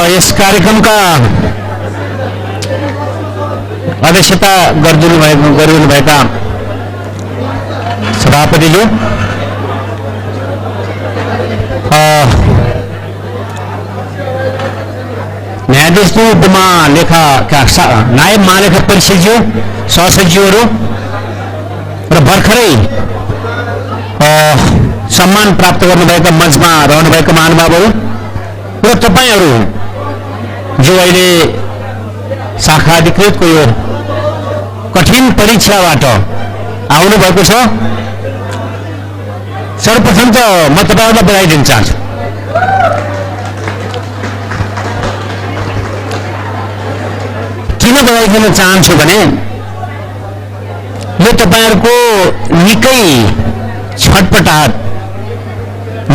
यस कार्यक्रमका अध्यक्षता गरिदिनुभएका सभापतिज्यू, न्यायाधीशज्यू, उपमा लेखा नायब महालेखा परीक्षकज्यू, सहसचिवहरू र भर्खरै सम्मान प्राप्त गर्नुभएका मञ्चमा रहनुभएका महानुभावहरू र तपाईहरू जो अहिले शाखा अधिकृतको यो कठिन परीक्षाबाट आउनुभएको छ, सर्वप्रथम त म तपाईहरूलाई बधाई दिन चाहन्छु। किन बधाई दिन चाहन्छु भने यो तपाईहरूको निकै छटपटाहट,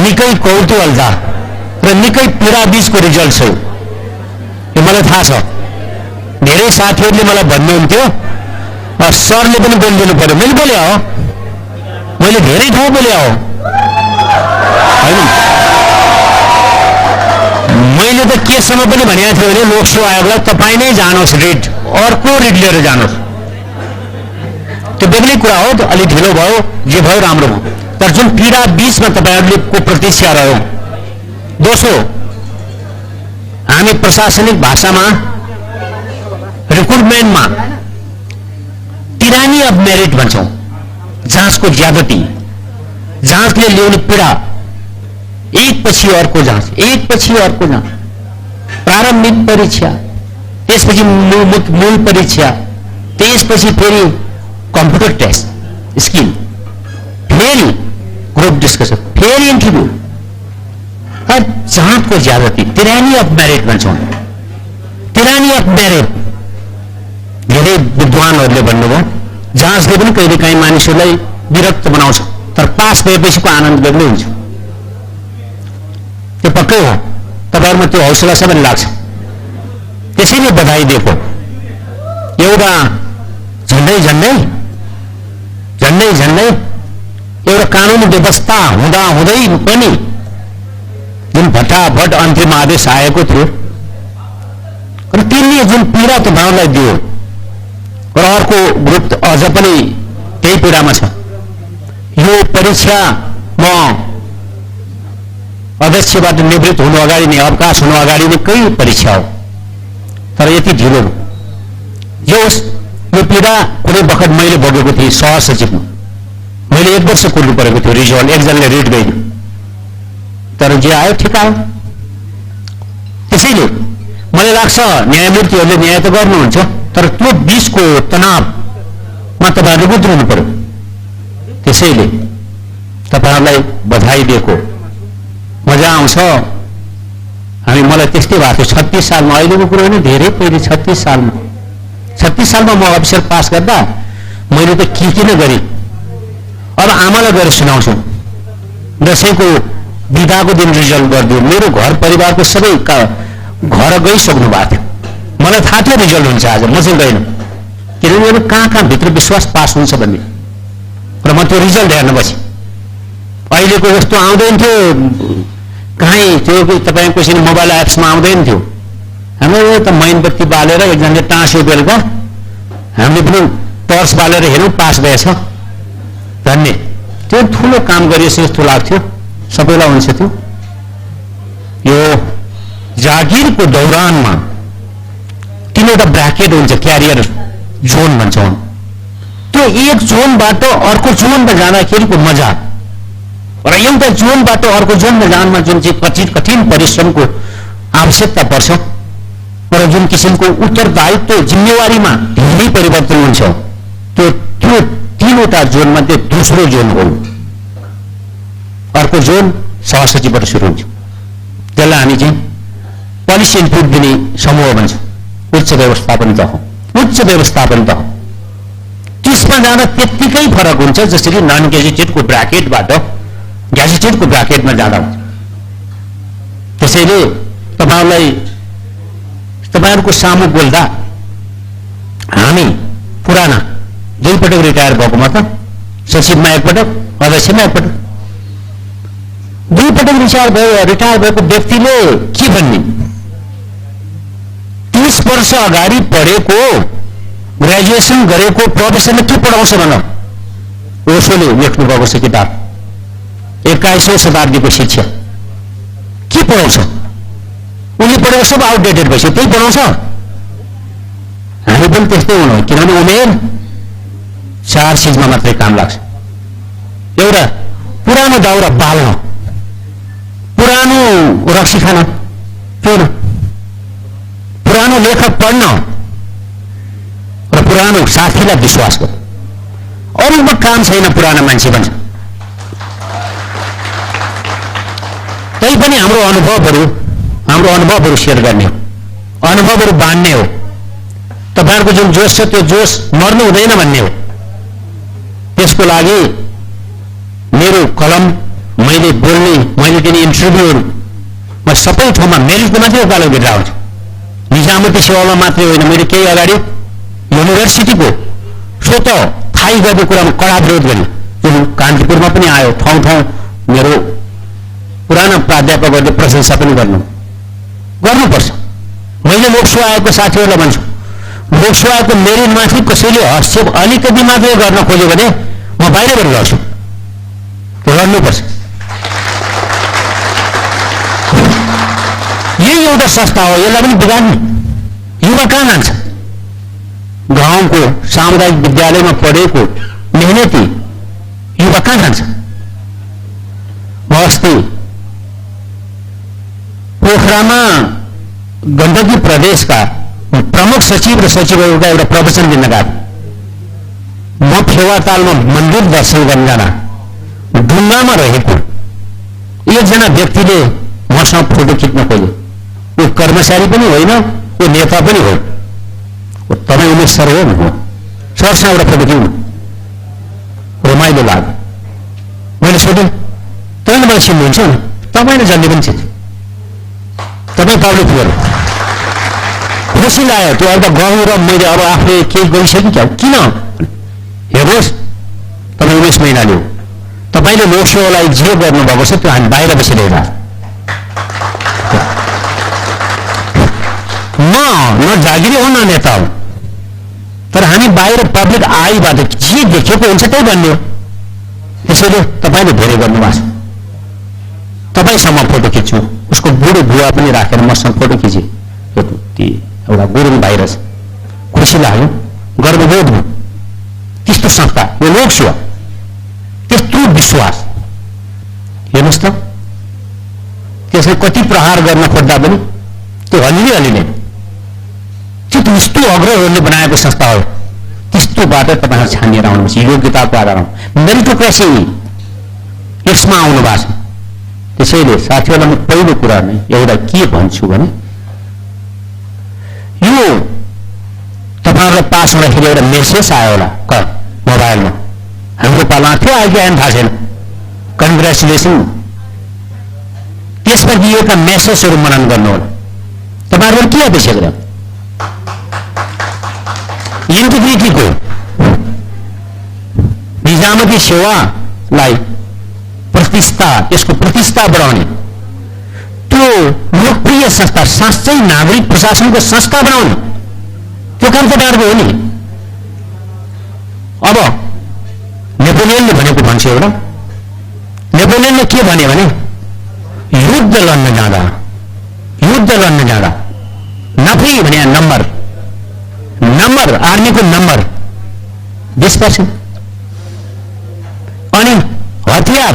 निकै कौतूहलता र निकै पीडाबीचको रिजल्ट छ। यो मलाई थाहा छ। धेरै साथीहरूले मलाई भन्नुहुन्थ्यो सरले पनि बोलिदिनु पर्यो। मैले बोले हो, मैले धेरै ठाउँ बोले हो होइन। मैले त केसम्म पनि भनेको थिएँ भने लोकसेवा आयोगलाई तपाईँ नै जानुहोस्, रिट अर्को रिट लिएर जानुहोस्। त्यो बेग्लै कुरा हो, अलिक ढिलो भयो, जे भयो राम्रो भयो। तर जुन पीडा बीचमा तपाईँहरूले को प्रतीक्षा रह्यो। दोस्रो, हामी प्रशासनिक भाषामा रिक्रुटमेन्टमा तिरानी अफ मेरिट भन्छौँ। जाँचको ज्यादती, जाँचले ल्याउने पीडा, एकपछि अर्को जाँच, एकपछि अर्को जाँच, प्रारम्भिक परीक्षा, त्यसपछि मूल परीक्षा, त्यसपछि फेरि कम्प्युटर टेस्ट स्किल, फेरि ग्रुप डिस्कसन, फेरि इन्टरभ्यू। जाँचको ज्यादती, तिरानी अफ मेरिट भन्छौँ। तिरानी अफ मेरिट धेरै विद्वानहरूले भन्नुभयो, जाँचले पनि कहिलेकाहीँ मानिसहरूलाई विरक्त बनाउँछ, तर पास भएपछिको आनन्द बेग्लै हुन्छ। त्यो पक्कै हो, तपाईँहरूमा त्यो हौसला सबैले लाग्छ। त्यसैले बधाई दिएको। एउटा झन्डै एउटा कानुनी व्यवस्था हुँदाहुँदै पनि जुन भट्टाभट अन्तिम आदेश आएको थियो र तिनले जुन पीडा तपाईँहरूलाई दियो र अर्को ग्रुप अझ पनि त्यही पीडामा छ। यो परीक्षा म अध्यक्षबाट निवृत्त हुनु अगाडि नै, अवकाश हुनु अगाडि नै कही परीक्षा हो, तर यति ढिलो यो पीडा कुनै बखत मैले भोगेको थिएँ। सहसचिवमा मैले 1 वर्ष कुर्नु परेको थियो, रिजल्ट एकजनाले रेट गइदियो, तर जे आयो ठिक आयो। त्यसैले मलाई लाग्छ न्यायमूर्तिहरूले न्याय त गर्नुहुन्छ, तर त्यो बीचको तनावमा तपाईँहरूले गुज्रिनु पर्यो। त्यसैले तपाईँहरूलाई बधाई दिएको। मजा आउँछ। मलाई त्यस्तै भएको थियो 36 सालमा, अहिलेको कुरो होइन, धेरै पहिले 36 सालमा म अफिसर पास गर्दा मैले त किन गरेँ। अब आमालाई गएर सुनाउँछु, दसैँको बिदाको दिन रिजल्ट गरिदियो। मेरो घर परिवारको सबै घर गइसक्नु भएको थियो। मलाई थाहा थियो रिजल्ट हुन्छ आज, म चाहिँ गएन, किनभने कहाँ भित्र विश्वास पास हुन्छ भन्ने, र म त्यो रिजल्ट हेर्न बसेँ। अहिलेको जस्तो आउँदैन थियो, कहीँ त्यो तपाईँको कसैले मोबाइल एप्समा आउँदैन थियो। हाम्रो त मैनबत्ती बालेर एकजनाले टाँस्यो बेलुका, हामीले पनि टर्च बालेर हेरौँ पास भएछ भन्ने, त्यो ठुलो काम गरिएछ जस्तो लाग्थ्यो। सबैलाई हुन्छ त्यो। यो जागिरको दौरानमा 3वटा ब्राकेट हुन्छ, क्यारियर जोन भन्छौँ। त्यो एक जोनबाट अर्को जोनमा जाँदाखेरिको मजा र एउटा जोनबाट अर्को जोनमा जानमा जुन चाहिँ कठिन परिश्रमको आवश्यकता पर्छ र जुन किसिमको उत्तरदायित्व जिम्मेवारीमा धेरै परिवर्तन हुन्छ, त्यो 3वटा जोनमध्ये दोस्रो जोन हो। अर्को जोन सहसचिवबाट सुरु हुन्छ, त्यसलाई हामी चाहिँ पोलिसी इनपुट दिने समूह भन्छौँ। उच्च व्यवस्थापन तह, त्यसमा जाँदा त्यत्तिकै फरक हुन्छ जसरी नन ग्याजेटेडको ब्राकेटबाट ग्याजेटेडको ब्राकेटमा जाँदा हुन्छ। त्यसैले तपाईँहरूको सामु बोल्दा हामी पुराना 2 पटक रिटायर भएको, म त सचिवमा 1 पटक, अध्यक्षमा 1 पटक, 2 पटक रिटायर भएको व्यक्तिले के भन्ने वर्ष अगाडि पढेको ग्रेजुएसन गरेको प्रोफेसरले के पढाउँछ भन? ओशोले लेख्नु भएको छ किताब 21औं शताब्दीको शिक्षा के पढाउँछ? उनले पढेको सब आउटडेटेड भएपछि त्यही पढाउँछ। हामी पनि त्यस्तै हुनु, किनभने उमेर 4 चिजमा मात्रै काम लाग्छ। एउटा पुरानो दाउरा बाल्न, पुरानो रक्सी खान, पिउन, पुरानो लेखक पढ्न र पुरानो साथीलाई विश्वास गर्नु। अरूमा काम छैन, पुरानो मान्छे भन्छ। तै पनि हाम्रो अनुभवहरू शेयर गर्ने हो, अनुभवहरू बाँड्ने हो। तपाईहरुको जुन जोश छ त्यो जोश मर्नु हुँदैन भन्ने हो। त्यसको लागि मेरो कलम, मैले बोल्ने, मैले दिने इन्टरभ्यूहरू म सबै ठाउँमा मेरिटको मात्रै उकालो गरेर आउँछु। निजामती सेवामा मात्रै होइन, मैले केही अगाडि युनिभर्सिटीको स्वतः थाहै गर्ने कुरामा कडा विरोध गरेँ। जुन कान्तिपुरमा पनि आयो, ठाउँ ठाउँ मेरो पुराना प्राध्यापकहरूले प्रशंसा पनि गर्नुपर्छ। मैले लोकसेवा आयोगको साथीहरूलाई भन्छु, लोकसेवा आयोगको मेरिटमाथि कसैले हस्तक्षेप अलिकति मात्रै गर्न खोज्यो भने म बाहिरबाट गर्छु। गर्नुपर्छ। यही एउटा संस्था हो, यसलाई पनि बिगार्ने। युवा कहाँ जान्छ? गाउँको सामुदायिक विद्यालयमा पढेको मेहनती युवा कहाँ जान्छ? अस्ति पोखरामा गण्डकी प्रदेशका प्रमुख सचिव र सचिवहरूका एउटा प्रवचन दिन गएको। म फेवातालमा मन्दिर दर्शन गर्न जाँदा ढुङ्गामा रहेको एकजना व्यक्तिले मसँग फोटो खिच्न खोज्यो। वो कर्मचारी पनि होइन, वो नेता पनि हो। तपाईँ उमेश सर हो भन्नु, सरसँग एउटा फोटो खिच्नु। रमाइलो लाग्यो। मैले सोधेँ, तपाईँले मलाई चिन्नुहुन्छ? तपाईँले जसले पनि चिन्छ, तपाईँ पब्लिक फिगर। खुसी लाग्यो। त्यो एउटा गाउँ र मैले अब आफूले केही गरिसकेँ क्या, किन? हेर्नुहोस्, तपाईँ उमेश मैनाली हो, तपाईँले लोकसेवालाई जे गर्नुभएको छ त्यो हामी बाहिर बसेर हेर्दा। न जागिरी हो न नेता हो, तर हामी बाहिर पब्लिक आईबाट जे देखेको हुन्छ त्यही भन्ने हो। त्यसैले तपाईँले धेरै गर्नुभएको छ। तपाईँसँग फोटो खिच्छु, उसको बुढो बुवा पनि राखेर मसँग फोटो खिचे। एउटा गुरुङ बाहिर छ। खुसी लाग्यो, गर्वबोध भयो। त्यस्तो संस्था यो लोकसेवा, त्यस्तो विश्वास। हेर्नुहोस् त, त्यसले कति प्रहार गर्न खोज्दा पनि त्यो अलिअलि त्यो त्यस्तो अग्रजहरूले बनाएको संस्था हो। त्यस्तोबाट तपाईँहरू छानिएर आउनुपर्छ, योग्यताको आधारमा। मेरिटोक्रेसी यसमा आउनु भएको छ। त्यसैले साथीहरूलाई म पहिलो कुरा नै एउटा के भन्छु भने, यो तपाईँहरूलाई पास हुँदाखेरि एउटा मेसेज आयो होला मोबाइलमा, हाम्रो पालामा थियो, अहिले आएन थाहा छैन, कङ्ग्रेचुलेसन। त्यसमा दिएका मेसेजहरू मनन गर्नु होला। तपाईँहरूले के अपेक्षा गरे? इन्टिग्रिटीको, निजामती सेवालाई प्रतिष्ठा, यसको प्रतिष्ठा बढाउने, त्यो लोकप्रिय संस्था, साँच्चै नागरिक प्रशासनको संस्था बनाउने, त्यो काम तपाईँहरूको हो नि। अब नेपोलियनले भनेको भन्छ एउटा, नेपोलियनले के भने युद्ध लड्न जाँदा नफी भने नम्बर आर्मीको नम्बर 20%, अनि हतियार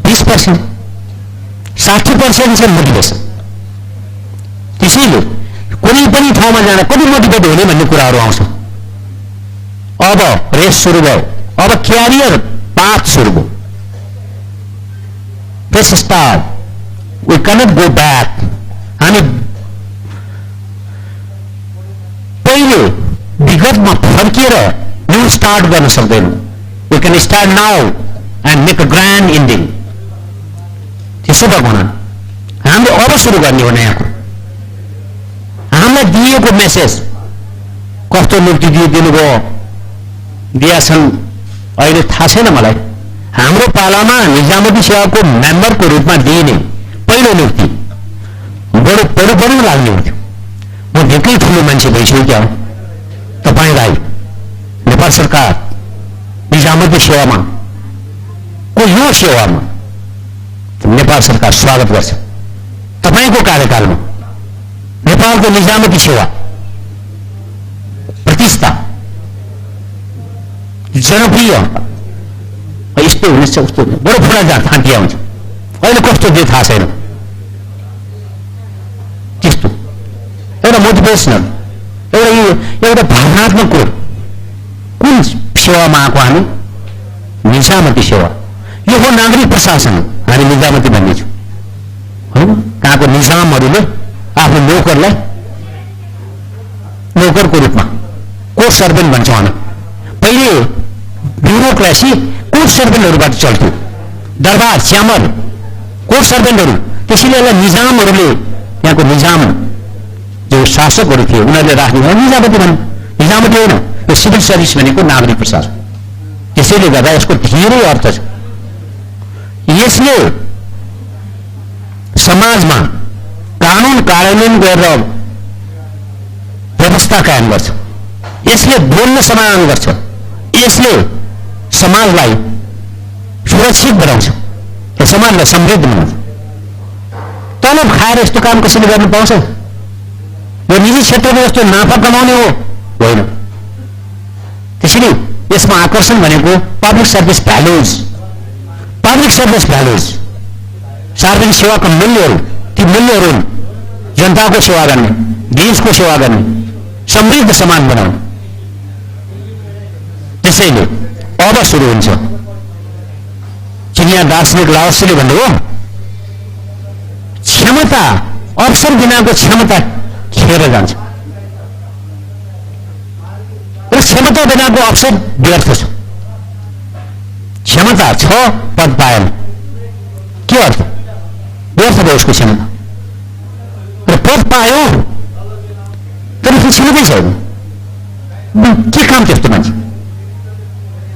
20%, 60% छ मोटिभेसन। त्यसैले कुनै पनि ठाउँमा जाँदा कति मोटिभेट हुने भन्ने कुराहरू आउँछ। अब रेस सुरु भयो, अब क्यारियर पाथ सुरु भयो। Press start, we cannot go back. हामी पहिले विगतमा फर्किएर न्यू स्टार्ट गर्न सक्दैनौँ। We can start now and make a grand ending. त्यसो भगवान हामीले अब सुरु गर्ने हो नयाँ कुरो। हामीलाई दिएको मेसेज कस्तो मुक्ति दिनुभयो, दिया छन् अहिले थाहा छैन मलाई। हाम्रो पालामा निजामती सेवाको मेम्बरको रूपमा दिइने पहिलो नियुक्ति बडो लाग्ने हुन्थ्यो। म निकै ठुलो मान्छे भइसक्यो हो तपाईँलाई नेपाल सरकार निजामती सेवामा को यो सेवामा नेपाल सरकार स्वागत गर्छ। तपाईँको कार्यकालमा नेपालको निजामती सेवा प्रतिष्ठा जनप्रिय यस्तो हुनेछ उस्तो बडो फुला थान्तिया हुन्छ। अहिले कस्तो त्यो थाहा छैन। त्यस्तो एउटा मोटिभेसनल एउटा भावनात्मक कोड कुन सेवामा आएको हामी निजामती सेवा। यो हो नागरिक प्रशासन हामी निजामती भन्नेछौँ होइन। कहाँको निजामहरूले आफ्नो नोकरलाई नोकरको रूपमा कोर्ट सर्भेन्ट भन्छौँ हामी। पहिले ब्युरोक्रेसी कोर्ट सर्भेन्टहरूबाट चल्थ्यो। दरबार च्यामर कोर्ट सर्भेन्टहरू, त्यसैले यसलाई निजामहरूले त्यहाँको निजाम जो शासकहरू थिए उनीहरूले राख्ने निजामती भन्नु। निजामती होइन, यो सिभिल सर्भिस भनेको नागरिक प्रशासन। त्यसैले गर्दा यसको धेरै अर्थ छ। यसले समाजमा कानुन कार्यान्वयन गरेर व्यवस्था कायम गर्छ। यसले बोल्न समाधान गर्छ। यसले समाजलाई सुरक्षित बनाउँछ, समाजलाई समृद्ध बनाउँछ। तलब खाएर यस्तो काम कसैले गर्न पाउँछ? यो निजी क्षेत्रमा यस्तो नाफा कमाउने हो होइन। त्यसैले यसमा आकर्षण भनेको public service values, public service values, सार्वजनिक सेवाका मूल्यहरू। ती मूल्यहरू जनताको सेवा गर्ने, देशको सेवा गर्ने, समृद्ध समाज बनाउने। त्यसैले अब सुरु हुन्छ चिनिया दार्शनिक लाओत्सेले भन्नुभयो क्षमता अवसर बिनाको क्षमता खेर जान्छ र क्षमता बिनाको अवसर व्यर्थ छ। क्षमता छ पद पाएन के अर्थ? व्यर्थ भयो उसको क्षमता। र पद पायो तर त्यो क्षमतै छैन, के काम त्यस्तो मान्छे?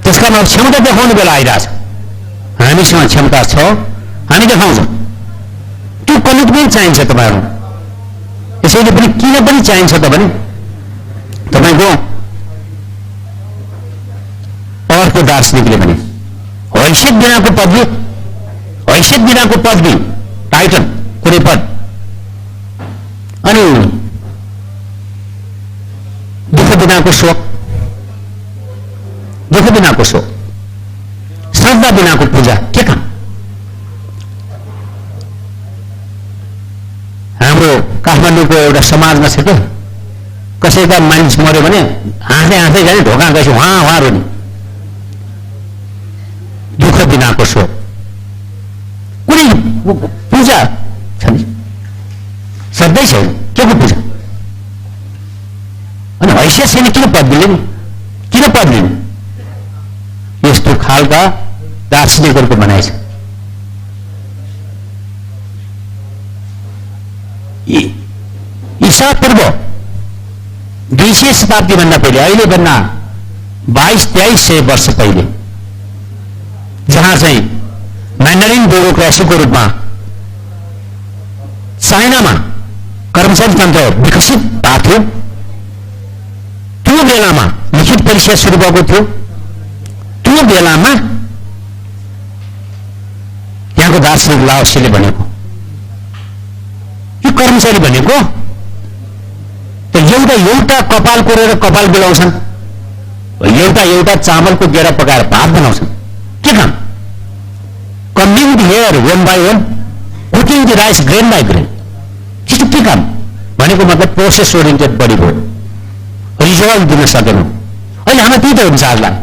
त्यस कारण क्षमता देखाउने बेला आइरहेछ। हामीसँग क्षमता छ, हामी देखाउँछौँ। त्यो कमिटमेन्ट चाहिन्छ तपाईँहरू। यसैले पनि किन पनि चाहिन्छ त भने तपाईँको अर्को दार्शनिकले भने हैसियत बिनाको पदवी, हैसियत बिनाको पदवी टाइटल कुनै पद अनि दुःख बिनाको शोक, दुःख बिनाको शोक, श्रद्धा बिनाको पूजा के काम? हाम्रो काठमाडौँको एउटा समाजमा छ क्या, कसैका मानिस मर्यो भने हाँस्दै हाँस्दै जाने, ढोका गएपछि उहाँ रोने। दुःख बिनाको शोक, कुनै पूजा छ नि, श्रद्धै छैन, के को पूजा? अनि हैसियत छैन, किन पद दिले नि, किन पद दिने? यस्तो खालका दार्शनिकहरूको भनाइ छ। ईसा पूर्व 200 शताब्दी भन्दा पहिले, अहिले भन्दा 2200-2300 वर्ष पहिले, जहाँ चाहिँ म्यान्डरिन ब्युरोक्रेसीको रूपमा चाइनामा कर्मचारी तन्त्र विकसित भएको थियो, त्यो बेलामा लिखित परीक्षा सुरु भएको थियो। त्यो बेलामा यहाँको दार्शनिक लाओत्सेले भनेको यो कर्मचारी भनेको त एउटा कपाल कोरेर कपाल बिलाउँछन्, एउटा चामलको गेडा पकाएर भात बनाउँछन्। के काम? Combing the hair one by one, cooking the rice grain by grain. त्यस्तो के काम भनेको? मतलब प्रोसेस ओरिएन्टेड बढी भयो, रिजल्ट दिन सकेन। अहिले हाम्रो त्यही त हुन्छ। आजलाई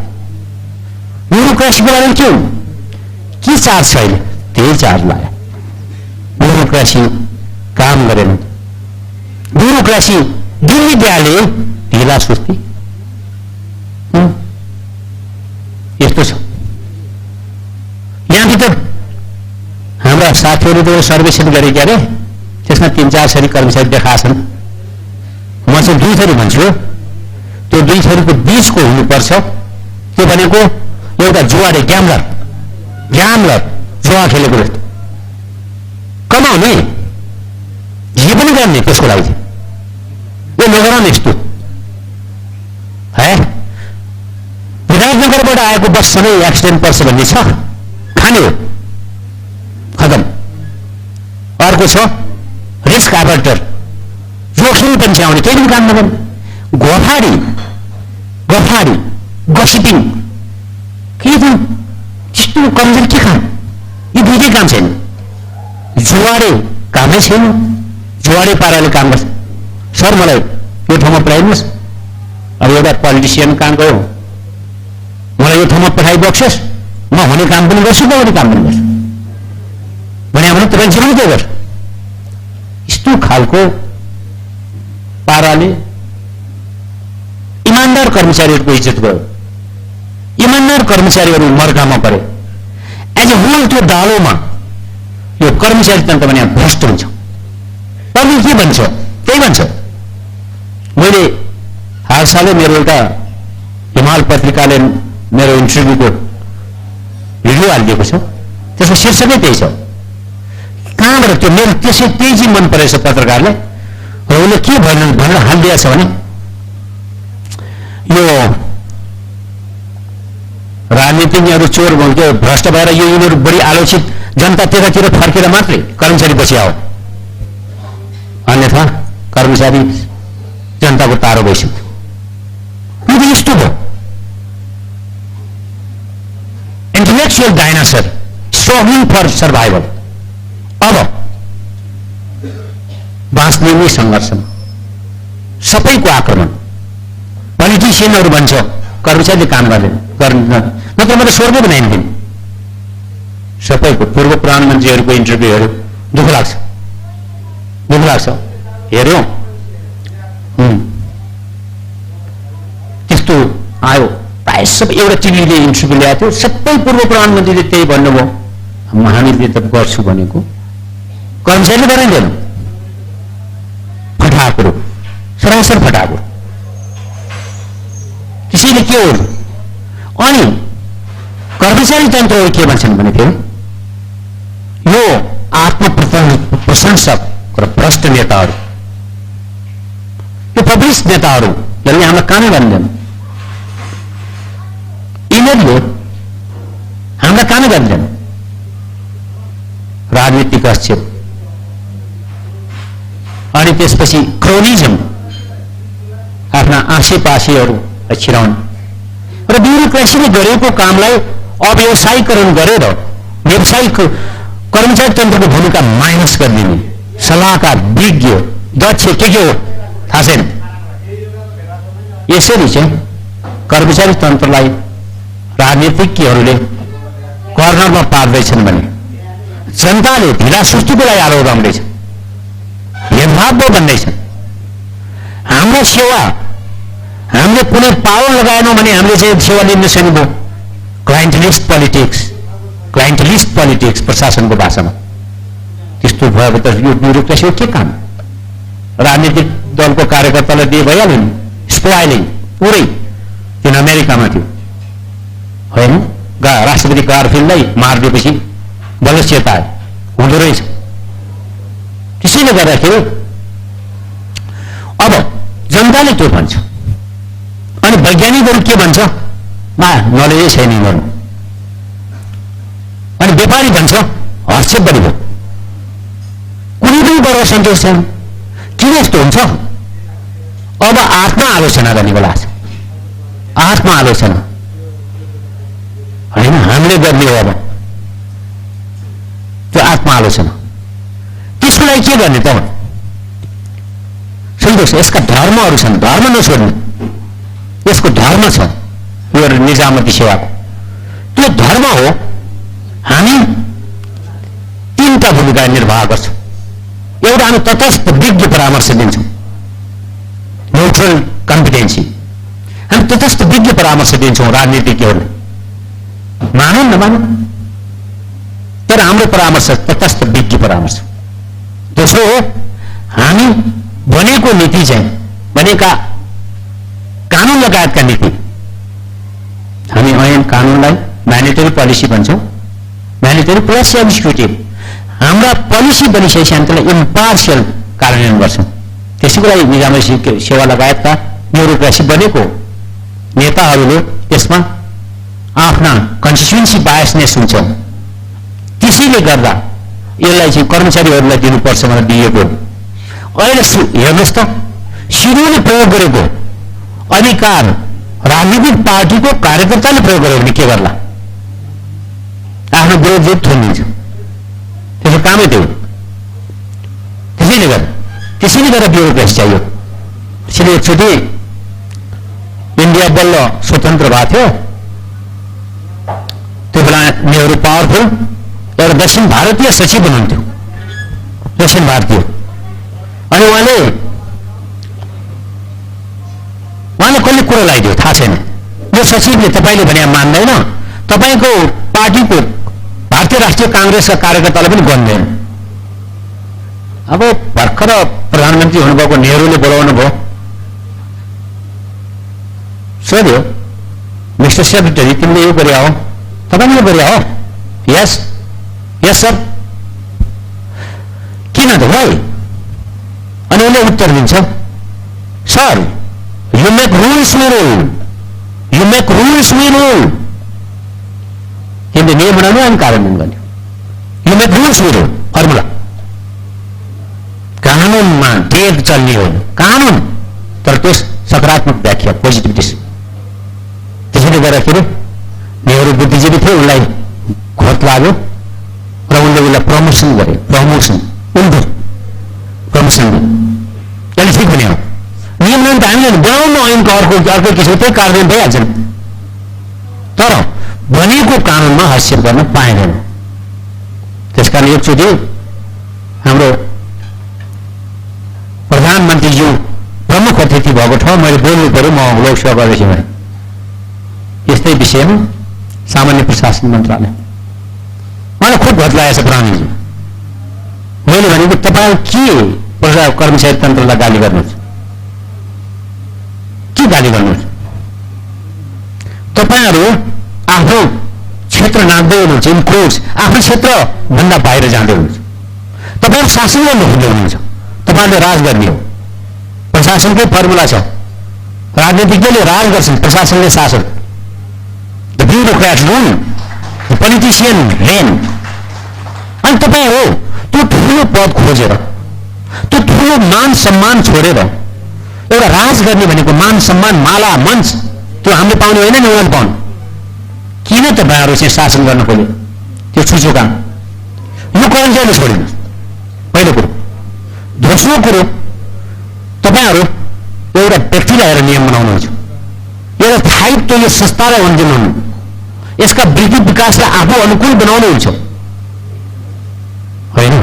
ब्युरोक्रेसीको लागि के चार्ज छ? अहिले त्यही चार्ज लाग्यो। ब्युरोक्रेसी काम गरेन। ब्युरोक्रेसी दिल्ली ब्याले ढिला सुस्ती यस्तो छ। यहाँभित्र हाम्रा साथीहरूले सर्वेक्षण गरेका अरे, त्यसमा 3-4 थरी कर्मचारी देखाएका छन्। म चाहिँ 2 थरी भन्छु। त्यो 2 थरीको बीचको हुनुपर्छ। त्यो भनेको एउटा जुवाडे ग्याम्लर जुवा खेलेको जस्तो कमाउने, जे पनि गर्ने त्यसको लागि विवरण यस्तो है। विराटनगरबाट आएको बस सबै एक्सिडेन्ट पर्छ भन्ने छ, खाने हो, खतम। अर्को छ रिस्क एभर्टर, जोखिम पनि च्याउने, केही पनि काम नगर्ने, गफाडी गसिपिङ, के त त्यस्तो कमजोर के काम, यो दुईटै काम छैन। जुवाडे कामै छैन, जुवाडे पाराले काम गर्छ। सर मलाई यो ठाउँमा पठाइदिनुहोस्, अब एउटा पोलिटिसियन कहाँ गयो, मलाई यो ठाउँमा पठाइबक्सोस्, म हुने काम पनि गर्छु, नहुने काम पनि गर्छु भने भने तपाईँ जीवन के गर्छ। यस्तो खालको पाराले इमान्दार कर्मचारीहरूको इज्जत गयो, इमान्दार कर्मचारीहरू मर्कामा परे। एज ए होल त्यो डालोमा यो कर्मचारी तन्त्र भने भ्रष्ट हुन्छ। तपाईँ के भन्छ, त्यही भन्छ। मैले हालसालै मेरो एउटा हिमाल पत्रिकाले मेरो इन्टरभ्यूको भिडियो हालिदिएको छ, त्यसको शीर्षकै त्यही छ। कहाँबाट त्यो मेरो त्यसै त्यही चाहिँ मन परेछ पत्रकारले, र उसले के भनेर हालिदिएको छ भने यो राजनीतिज्ञहरू चोर भन्थ्यो, भ्रष्ट भएर यो यिनीहरू बढी आलोचित जनता त्यतातिर फर्केर मात्रै कर्मचारी पछि आओ, अन्यथा कर्मचारी जनताको तारो भइसक्यो। यो त यस्तो भयो। Intellectual dinosaur struggling for survival. अब बाँच्ने नै सङ्घर्षमा, सबैको आक्रमण। पोलिटिसियनहरू भन्छ कर्मचारीले काम गर्दैन, नत्र मैले स्वर्ग बनाइदिनु। सबैको पूर्व प्रधानमन्त्रीहरूको इन्टरभ्यूहरू दुःख लाग्छ, हेऱ्यौँ त्यस्तो आयो। प्रायः सबै एउटा टिभीले इन्टरभ्यू ल्याएको थियो, सबै पूर्व प्रधानमन्त्रीले त्यही भन्नुभयो, हामीले त गर्छु भनेको कर्मचारीले बनाइदिएन। फटाकुरो, सरासर फटाकुरो। त्यसैले के हो, अनि कर्मचारी तन्त्रहरू के भन्छन् भने फेरि यो आत्मप्रशंसक र भ्रष्ट नेताहरू, यो पब्लिस्ट नेताहरू जसले हामीलाई कामै गर्दैन, यिनीहरूले हामीलाई कामै गर्दैन। राजनीतिक हस्तक्षेप, अनि त्यसपछि क्रोनिजम, आफ्ना आसेपासेहरूलाई छिराउनु र ब्युरोक्रेसीले गरेको कामलाई अव्यवसायीकरण गरेर व्यावसायिक कर्मचारी तन्त्रको भूमिका माइनस गरिदिने। सल्लाहकार, विज्ञ, दक्ष के हो थाहा छैन। यसरी चाहिँ कर्मचारी तन्त्रलाई राजनीतिज्ञहरूले कर्नरमा पार्दैछन् भने जनताले ढिला सुस्तीको लागि आरोप लगाउँदैछ, भेदभाव भन्दैछन्। हाम्रो सेवा हामीले कुनै पावर लगाएनौँ भने हामीले चाहिँ सेवा लिन छैन भयो। क्लाइन्टलिस्ट पोलिटिक्स प्रशासनको भाषामा। त्यस्तो भयो त यो ब्युरोक्रेसी के काम? राजनीतिक दलको कार्यकर्तालाई दिए भइहाल्यो नि। स्पोइलिङ पुरै जुन अमेरिकामा थियो होइन, राष्ट्रपति गारफिल्डलाई मारिदिएपछि बल्ल चेता हुँदो रहेछ। त्यसैले गर्दाखेरि अब जनताले त्यो भन्छ, अनि वैज्ञानिकहरू के भन्छ, नलेजै छैन यिनीहरू। अनि व्यापारी भन्छ हर्षेप बढी भयो, कुनै पनि वर्ग सन्तोष छैन। किन यस्तो हुन्छ? अब आत्मआलोचना गर्ने बेला छ। आत्मआलोचना होइन, हामीले गर्ने हो। अब त्यो आत्मआलोचना, त्यसको लागि के गर्ने त? सन्तोष, यसका धर्महरू छन्, धर्म नछोड्ने। यसको धर्म छ यो निजामती सेवाको, त्यो धर्म हो। हामी तीनटा भूमिका निर्वाह गर्छौँ। एउटा, हामी तटस्थ विज्ञ परामर्श दिन्छौँ, न्युट्रल कम्पिटेन्सी। हामी तटस्थ विज्ञ परामर्श दिन्छौँ राजनीतिज्ञहरूले, मानौँ नमानौँ, तर हाम्रो परामर्श तटस्थ विज्ञ परामर्श। दोस्रो हो, हामी बनेको नीति चाहिँ बनेका कानुन लगायतका नीति, हामी ऐन कानुनलाई म्यान्डेटरी पोलिसी भन्छौँ, म्यान्डेटरी प्लस एक्जिक्युटिभ। हाम्रा पोलिसी बनिसकेपछि हामी त्यसलाई इम्पार्सियल कार्यान्वयन गर्छौँ, त्यसैको लागि निजामती सेवा लगायतका ब्युरोक्रेसी बनेको नेताहरूले त्यसमा आफ्ना कन्स्टिट्युएन्सी बायसनेस हुन्छ। त्यसैले गर्दा यसलाई चाहिँ कर्मचारीहरूलाई दिनुपर्छ भनेर दिएको। अहिले हेर्नुहोस् त, सिरुले प्रयोग गरेको अधिकार राजनीतिक पार्टीको कार्यकर्ताले प्रयोग गर्यो भने के गर्ला? आफ्नो विरोध थोनिन्छ। त्यसको कामै त्यो। त्यसैले गर्दा ब्युरोक्रेसी चाहियो। त्यसैले एकचोटि इन्डिया बल्ल स्वतन्त्र भएको थियो। त्यो बेला नेहरू पावरफुल एउटा दक्षिण भारतीय सचिव हुनुहुन्थ्यो, दक्षिण भारतीय। अनि उहाँले कसले कुरो लगाइदियो थाहा छैन। यो सचिवले तपाईँले भने मान्दैन, तपाईँको पार्टीको भारतीय राष्ट्रिय काङ्ग्रेसका कार्यकर्तालाई पनि गन्दैन। अब भर्खर प्रधानमन्त्री हुनुभएको नेहरूले बोलाउनु भयो, सोध्यो मिस्टर सेक्रेटरी तिमीले यो गरे हो, तपाईँले यो गरे हो? Yes yes sir. किन त भाइ? अनि उसले उत्तर दिन्छ, sir you make rules we rule, you make rules we rule. तिमीले नियम बनाउनु अनि कार्यान्वयन गर्ने। You make rules we rule, formula. कानुनमा डेग चल्ने हो कानुन, तर त्यस सकारात्मक व्याख्या पोजिटिभिटी। त्यसैले गर्दाखेरि नेहरू बुद्धिजीवी थियो, उनलाई घोत लाग्यो र उनले उसलाई प्रमोसन गरे। प्रमोसन उल्टो प्रमोसन त्यसले ठिक भने हो। नियम त हामीले बनाउनु ऐनको अर्को किसिम त्यही कार्यान्वयन भइहाल्छन्, तर बनेको कानुनमा हस्तक्षेप गर्न पाएनन्। त्यसकारण एकचोटि हाम्रो प्रधानमन्त्रीज्यू प्रमुख अतिथि भएको ठाउँ मैले बोल्नु पर्यो, म लोकसेवा गर्दैछु भने यस्तै विषयमा सामान्य प्रशासन मन्त्रालय। मलाई खुब घट लागेको छ प्रधानमन्त्री। मैले भनेको तपाईँ के प्रजा कर्मचारी तन्त्रलाई गाली गर्नुहुन्छ? के गाली गर्नुहुन्छ? तपाईँहरू आफ्नो क्षेत्र नाप्दै हुनुहुन्छ, इन्क्रोच आफ्नो क्षेत्रभन्दा बाहिर जाँदै हुनुहुन्छ। तपाईँहरू शासन गर्न खोज्दै हुनुहुन्छ, तपाईँहरूले राज गर्ने हो। प्रशासनकै फर्मुला छ, राजनीतिज्ञले राज गर्छन्, प्रशासनले शासन। The bureaucrat rule, the politician rain. अनि तपाईँहरू त्यो ठुलो पद खोजेर, त्यो ठुलो मान सम्मान छोडेर एउटा राज गर्ने भनेको मान सम्मान माला मञ्च त्यो हामीले पाउने होइन नि, उनीहरूले पाउनु। किन तपाईँहरू चाहिँ शासन गर्न खोज्यो? त्यो छुचो काम। यो कर्मचारीले छोडिनु पहिलो कुरो। दोस्रो कुरो, तपाईँहरू एउटा व्यक्तिलाई हेरेर नियम बनाउनुहुन्छ, एउटा स्थायित्व यो संस्थालाई अन्तिम, यसका वृद्धि विकासलाई आफू अनुकूल बनाउनुहुन्छ होइन।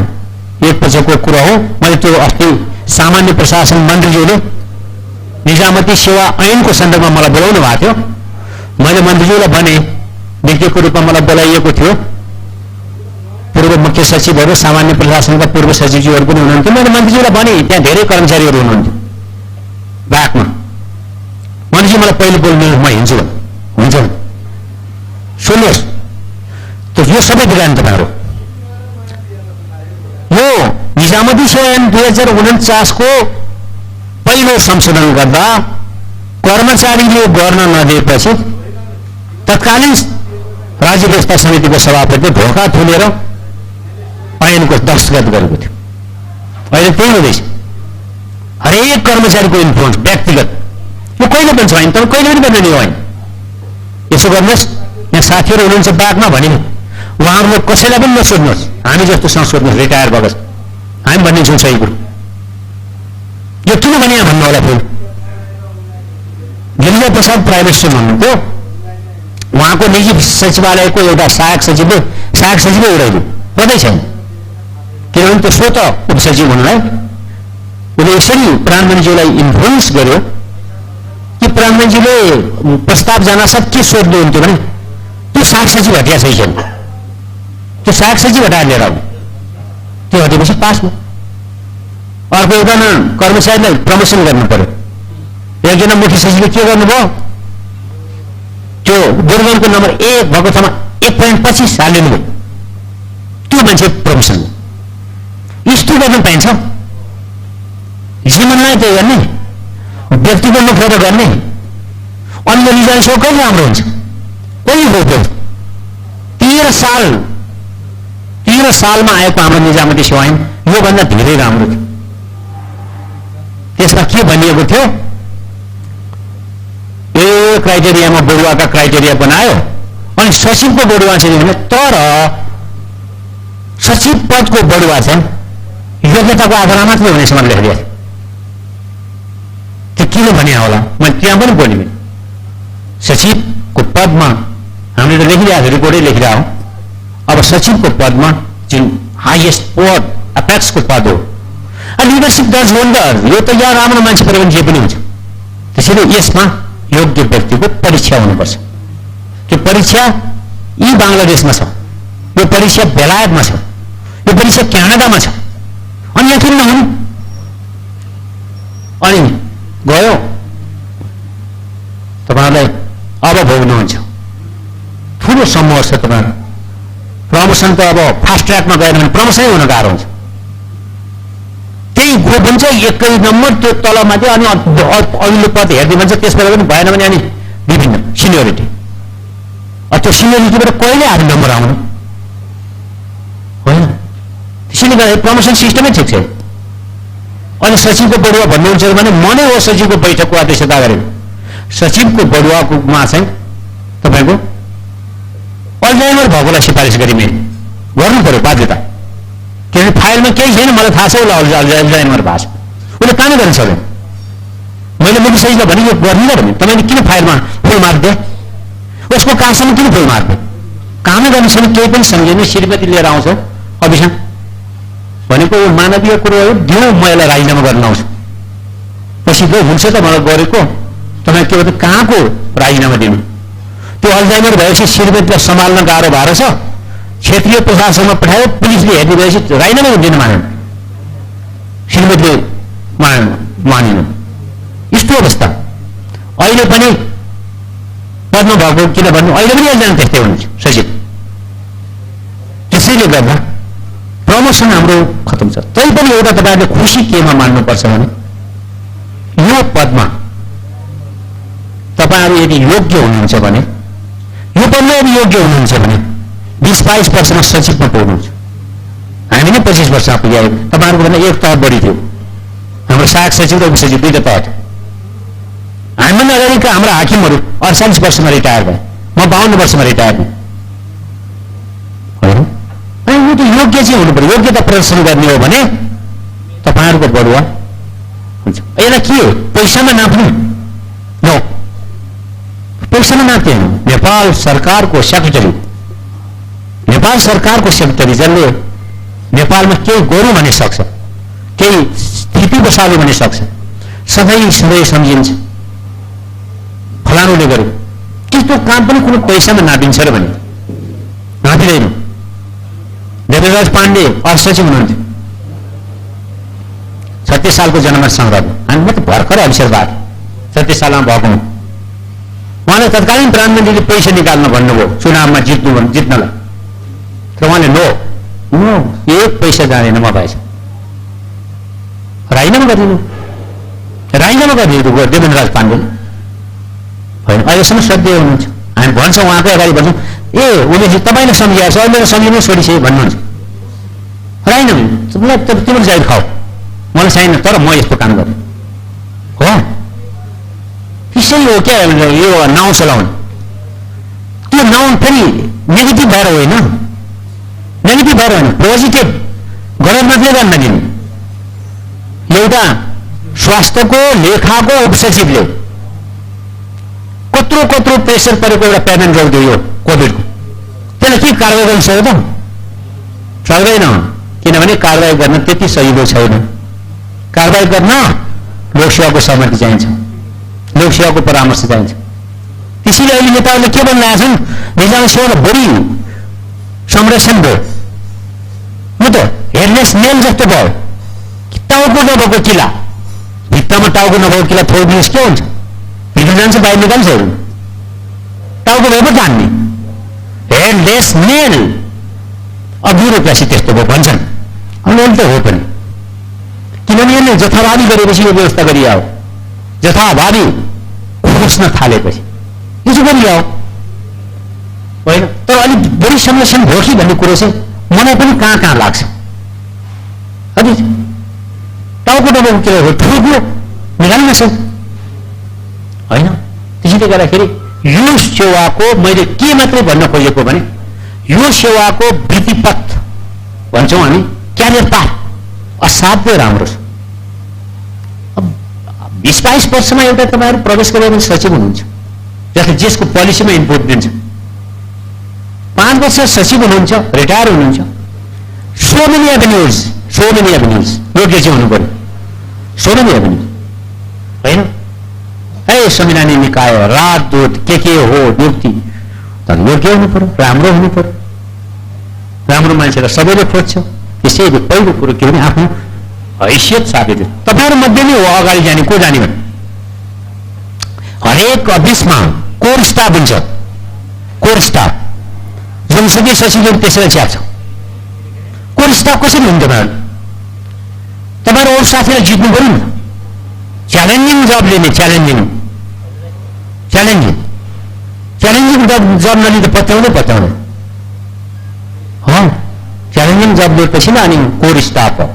एक पछिको कुरा हो। मैले त्यो अस्ति सामान्य प्रशासन मन्त्रीज्यूले निजामती सेवा ऐनको सन्दर्भमा मलाई बोलाउनु भएको थियो। मैले मन्त्रीज्यूलाई भने, व्यक्तिगत रूपमा मलाई बोलाइएको थियो, पूर्व मुख्य सचिवहरू सामान्य प्रशासनका पूर्व सचिवज्यूहरू पनि हुनुहुन्थ्यो। मैले मन्त्रीज्यूलाई भने त्यहाँ धेरै कर्मचारीहरू हुनुहुन्थ्यो ब्याकमा। मन्त्रीजी मलाई पहिले बोल्नु, म हिँड्छु भने हुन्छ। सुन्नुहोस्, यो सबै बिगान तपाईँहरू। यो निजामती सेवा ऐन 2049 को पहिलो संशोधन गर्दा कर्मचारीले गर्न नदिएपछि तत्कालीन राज्य व्यवस्था समितिको सभापतिले ढोका थुनेर ऐनको दस्तखत गरेको थियो। अहिले त्यही हुँदैछ। हरेक कर्मचारीको इन्फ्लुएन्स व्यक्तिगत यो कहिले पनि छैन, तर कहिले पनि बन्ने होइन। यसो गर्नुहोस्, यहाँ साथीहरू हुनुहुन्छ ब्यागमा भने उहाँहरूले कसैलाई पनि नसोध्नुहोस्, हामी जस्तोसँग सोध्नुहोस्, रिटायर भएको हामी भनिदिन्छौँ सही कुरो। यो किन भने यहाँ भन्नु होला? फेरि गिरिजा प्रसाद प्राइभेट स्कुल भन्नुहुन्थ्यो, उहाँको निजी सचिवालयको एउटा सहायक सचिवै उडाइदियो, पत्तै छैन। किनभने त्यो स्वत उपसचिव हुनुलाई उसले यसरी प्रधानमन्त्रीज्यूलाई इन्फ्लुएन्स गर्यो कि प्रधानमन्त्रीले प्रस्ताव जानासाथ के सोध्नुहुन्थ्यो भने त्यो सहायक सचिव हटिया छैन, त्यो सहायक सचिव हटाएर लिएर आउनु। त्यो हटेपछि पास भयो। अर्को एउटा कर्मचारीलाई प्रमोसन गर्नु पर्यो। एकजना मुख्य सचिवले के गर्नुभयो? त्यो दुर्गमको नम्बर 1 भएको ठाउँमा 1.25 हालिदिनु भयो। त्यो मान्छे प्रमोसन यस्तो गर्न पाइन्छ। जीवनलाई त्यही गर्ने, व्यक्तिको मुख त गर्ने, अन्य लिजाइसो कहिले राम्रो हुन्छ? कोही हो 13 सालमा आएको हाम्रो निजामती सेवा ऐन योभन्दा धेरै राम्रो थियो। त्यसमा के भनिएको थियो? यो क्राइटेरियामा बढुवाका क्राइटेरिया बनायो अनि सचिवको बढुवा चाहिँ भने, तर सचिव पदको बढुवा चाहिँ योग्यताको आधारमा मात्रै हुनेसम्म लेखिदिए। त्यो किन भने होला? मैले त्यहाँ पनि बोलेँ, सचिवको पदमा हामीले त लेखिरहेको रिपोर्टै लेखिरहेको हौँ। अब सचिवको पदमा जुन हाइएस्ट पद अपेक्सको पद हो, लिडरसिप डज वन्डर, यो त यहाँ राम्रो मान्छे पऱ्यो भने जे पनि हुन्छ। त्यसैले यसमा योग्य व्यक्तिको परीक्षा हुनुपर्छ। त्यो परीक्षा यी बङ्गलादेशमा छ, यो परीक्षा बेलायतमा छ, यो परीक्षा क्यानाडामा छ, अनि यहाँ किन नहुनु? अनि गयो तपाईँहरूलाई अब भोग्नुहुन्छ ठुलो समूह छ तपाईँहरू। प्रमोसन त अब फास्ट ट्र्याकमा गएर भने प्रमोसनै हुन गाह्रो हुन्छ। त्यही ग्रुप हुन्छ 1 नम्बर, त्यो तलमाथि, अनि अघिल्लो पद हेर्ने भन्छ, त्यसबाट पनि भएन भने अनि विभिन्न सिनियोरिटी। त्यो सिनियोरिटीबाट कहिले आधी नम्बर आउनु होइन? त्यसैले गर्दा प्रमोसन सिस्टमै ठिक छैन। अनि सचिवको बढुवा भन्नुहुन्छ भने म नै हो सचिवको बैठकको अध्यक्षता गरेको। सचिवको बढुवाकोमा चाहिँ तपाईँको अल्जाइमर भएकोलाई सिफारिस गरिने गर्नु पर्यो बाध्यता। किनभने फाइलमा केही छैन, मलाई थाहा छ उसलाई अल्जाइमर भएको छ, उसले कामै गर्न सक्दैन। मैले मुख्य सचिवलाई भने यो गर्नु न भने तपाईँले किन फाइलमा फुल मार्क दिए? उसको कामसम्म किन फुल मार्क दिए? कामै गर्नुसम्म केही पनि सम्झिने, श्रीमती लिएर आउँछौ अभिषेक भनेको यो मानवीय कुरो हो, दिउँ म यसलाई राजीनामा गर्न आउँछु। पछि गयो हुन्छ त मलाई गरेको, तपाईँ के भन्छ कहाँको राजीनामा दिनु? त्यो अल्जाइमर भएपछि श्रीमतीलाई सम्हाल्न गाह्रो भएर छ, क्षेत्रीय प्रशासनमा पठायो, पुलिसले हेर्ने भएपछि राजीनामा दिन मानेन, श्रीमतीले मानेन। यस्तो अवस्था अहिले पनि पद्म भएको किन भन्नु, अहिले पनि एकजना त्यस्तै हुनुहुन्छ सचिव। त्यसैले गर्दा प्रमोसन हाम्रो खतम छ। तैपनि एउटा तपाईँहरूले खुसी केमा मान्नुपर्छ भने यो पदमा तपाईँहरू यदि योग्य हुनुहुन्छ भने, यो पदमा यदि योग्य हुनुहुन्छ भने 20-22 वर्षमा सचिवमा पुग्नुहुन्छ। हामी नै 25 वर्षमा पुग्यो। तपाईँहरूको भन्दा एक तह बढी थियो। हाम्रो सहायक सचिव र उपसचिव दुईटा तह थियो। हामीभन्दा अगाडिका हाम्रा हाकिमहरू 48 वर्षमा रिटायर भए, म 52 वर्षमा रिटायर भएँ। यो त योग्य चाहिँ हुनु पर्यो। योग्यता प्रदर्शन गर्ने हो भने तपाईँहरूको बढुवा हुन्छ। यसलाई के हो? पैसामा नाप्नु? नो, पैसामा नाप्दैन। नेपाल सरकारको सेक्रेटरी, नेपाल सरकारको सेक्रेटरी जसले नेपालमा केही गरौँ भने सक्छ, केही स्थिति बसाल्यो भने सक्छ, सधैँ सम्झिन्छ फलानुले गर्यो। त्यस्तो काम पनि कुनै पैसामा नापिन्छ र भने नापिँदैन। देवराज पाण्डे अर्थसचिव हुनुहुन्थ्यो, 36 सालको जनमत संग्रह, हामी त भर्खर अवसर भएको 36 सालमा भएको हुँ। उहाँले तत्कालीन प्रधानमन्त्रीले पैसा निकाल्न भन्नुभयो चुनावमा जित्नलाई, तर उहाँले नो एक पैसा जाँदैन म भएछ, राजीनामा गरिदिनु देवेन्द्रराज पाण्डेले होइन। अहिलेसम्म सधैँ हुनुहुन्छ। हामी भन्छौँ उहाँकै अगाडि भन्छौँ ए उसले चाहिँ तपाईँले सम्झिएको छ, अहिले सम्झिनु छोडिसक्यो भन्नुहुन्छ। राजीनामा मलाई तिमीले जाहिर खाऊ, मलाई चाहिएन, तर म यस्तो काम गरेँ हो। त्यसै हो क्या यो नाउँ चलाउने। त्यो नाउँ फेरि नेगेटिभ भएर होइन, पोजिटिभ गरेर मात्रै गर्न दिनु। एउटा स्वास्थ्यको लेखाको उपसचिवले कत्रो प्रेसर परेको एउटा पेमेन्ट गरिदियो यो कोभिडको, त्यसलाई के कारवाही गर्न सक्यो त? सक्दैन, किनभने कारवाही गर्न त्यति सजिलो छैन। कारवाही गर्न लोकसेवाको सहमति चाहिन्छ, लोकसेवाको परामर्श चाहिन्छ। त्यसैले अहिले नेताहरूले के भनिरहेका छन्, निजामती सेवालाई बढी संरक्षण भयो, म त हेडलेस नेल जस्तो भयो। टाउको नभएको किला, भित्तामा टाउको नभएको किला थोडिदिनुहोस् के हुन्छ? भित्र जान्छ बाहिर निकाल्छ, टाउको भए पो जान्ने। हेडलेस नेल ब्युरोक्रेसी त्यस्तो भयो भन्छन्। अनि त हो पनि किनभने यसले जथाभावी गरेपछि यो व्यवस्था गरिआओ, जथाभावी खोज्न थालेपछि यो चाहिँ गरिआओ होइन। तर अलिक बढी संरक्षण भयो कि भन्ने कुरो चाहिँ मलाई पनि कहाँ कहाँ लाग्छ। अलि टाउको डबल के हो ठुलो निकाल्न सक्छ होइन। त्यसैले गर्दाखेरि यो सेवाको मैले के मात्रै भन्न खोजेको भने यो सेवाको वृत्तिपथ भन्छौँ हामी, क्यारियर पाथ असाध्यै राम्रो छ। 20-22 वर्षमा एउटा तपाईँहरू प्रवेश गरेर सचिव हुनुहुन्छ, जसले देशको पोलिसीमा इनपुट दिन्छ। 5 वर्ष सचिव हुनुहुन्छ, रिटायर हुनुहुन्छ। सो मेनी एभेन्यूज योग्य चाहिँ हुनु पर्यो, सो मेनी एभेन्यूज होइन। संविधानिक निकाय, राजदूत के हो नियुक्ति, तर योग्य हुनु पर्यो, राम्रो हुनु पर्यो। राम्रो मान्छेलाई सबैले खोज्छ। त्यसैले पहिलो कुरो के भने आफ्नो हैसियत साबित। तपाईँहरू मध्ये नै हो अगाडि जाने, को जाने भने हरेक अफिसमा कोर स्टाफ हुन्छ। कोर स्टाफ जुनसुकै सचिवले त्यसैलाई च्याप्छ। कोर स्टाफ कसरी हुन्छ तपाईँहरू अरू साथीलाई जित्नु पर्यो नि। च्यालेन्जिङ जब लिने, च्यालेन्जिङ जब नलिँदा पत्याउँदै च्यालेन्जिङ जब लिएपछि अनि कोर स्टाफ हो।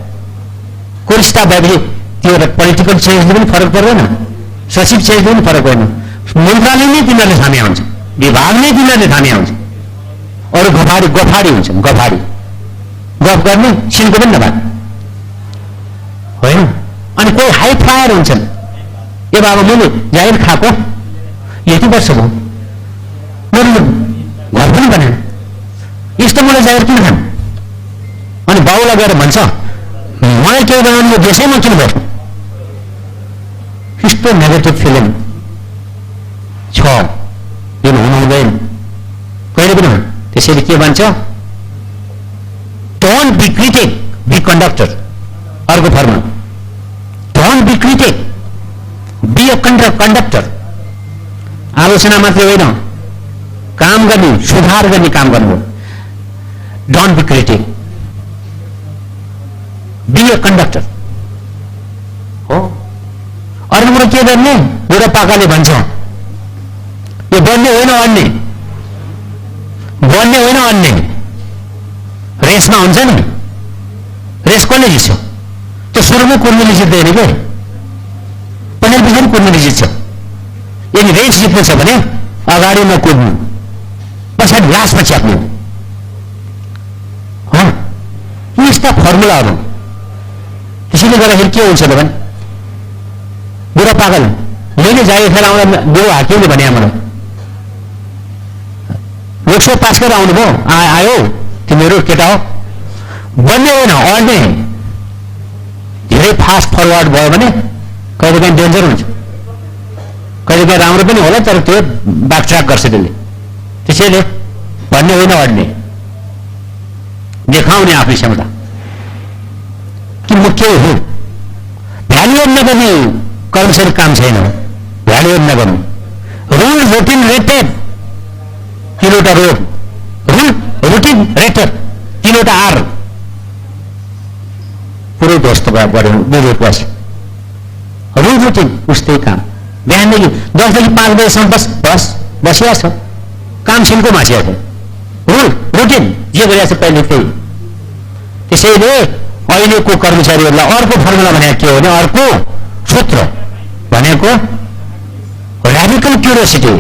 कोर स्टाफ भएपछि त्यो एउटा पोलिटिकल चेन्जले पनि फरक पर्दैन, सचिव चेन्जले पनि फरक पर्दैन। मन्त्रालय नै तिनीहरूले थामे हुन्छ, विभाग नै तिनीहरूले थामे हुन्छ। अरू गफाडी हुन्छन्, गफ गर्ने सिनको पनि नभए होइन। अनि कोही हाई फ्लायर हुन्छन्। ए बाबा मैले जाहिर खाएको यति वर्ष भयो, मैले घर पनि बनाएन, यस्तो मलाई जाहिर किन खानु। अनि बाउलाई गएर भन्छ मलाई केही बनाउनु यो देशैमा किन गर्नु। यस्तो नेगेटिभ फिलिङ छ, यो हुनु हुँदैन कहिले पनि। त्यसैले के भन्छ, don't be critic, be conductor. अर्को formula, don't be critic, be a conductor. आलोचना मात्रै होइन, काम गर्ने, सुधार गर्ने काम गर्नु। Don't be critic, be a conductor हो। अर्को कुरो के गर्ने, बुढापाकाले भन्छ यो बन्ने होइन अन्ने, बन्ने होइन अन्ने। रेसमा हुन्छ नि, रेस कसले जित्छ? त्यो सुरुमै कुर्मीले जित्दैन के, पछाडि कुर्मीले जित्छ। यदि रेस जित्नु छ भने अगाडि नकुद्नु, पछाडि लास्टमा च्याप्नु। यस्ता फर्मुलाहरू। त्यसैले गर्दाखेरि के हुन्छ भने बुढापाकाले मैले जागिर खेर आउँदा बुढो हाकिमले भने मलाई लोकसभा पास गरेर आउनुभयो, आयो तिमीहरू केटा हो, बन्ने होइन अड्ने। धेरै फास्ट फरवर्ड भयो भने कहिलेकाहीँ डेन्जर हुन्छ, कहिलेकाहीँ राम्रो पनि होला, तर त्यो ब्याकट्र्याक गर्छ त्यसले। त्यसैले भन्ने होइन अड्ने, देखाउने आफ्नो क्षमता कि म के हो। भ्यालुएट नगर्ने कर्मचारी काम छैन, भ्यालुएट नगर्नु। रुल रुटिन रेटेड, 3वटा रुटिन रेटेड, 3वटा आर पुरै ध्वस्त बढ्यो बुझेपछि। रुल रुटिन उस्तै काम, बिहानदेखि 10 देखि 5 बजेसम्म बसिया छ, काम सिनको मासिया छ। रुल रुटिन जे गरिरहेको छ पहिले त्यही। त्यसैले अहिलेको कर्मचारीहरूलाई अर्को फर्मुला भनेको के हो भने, अर्को सूत्र भनेको र्याडिकल क्युरियोसिटी।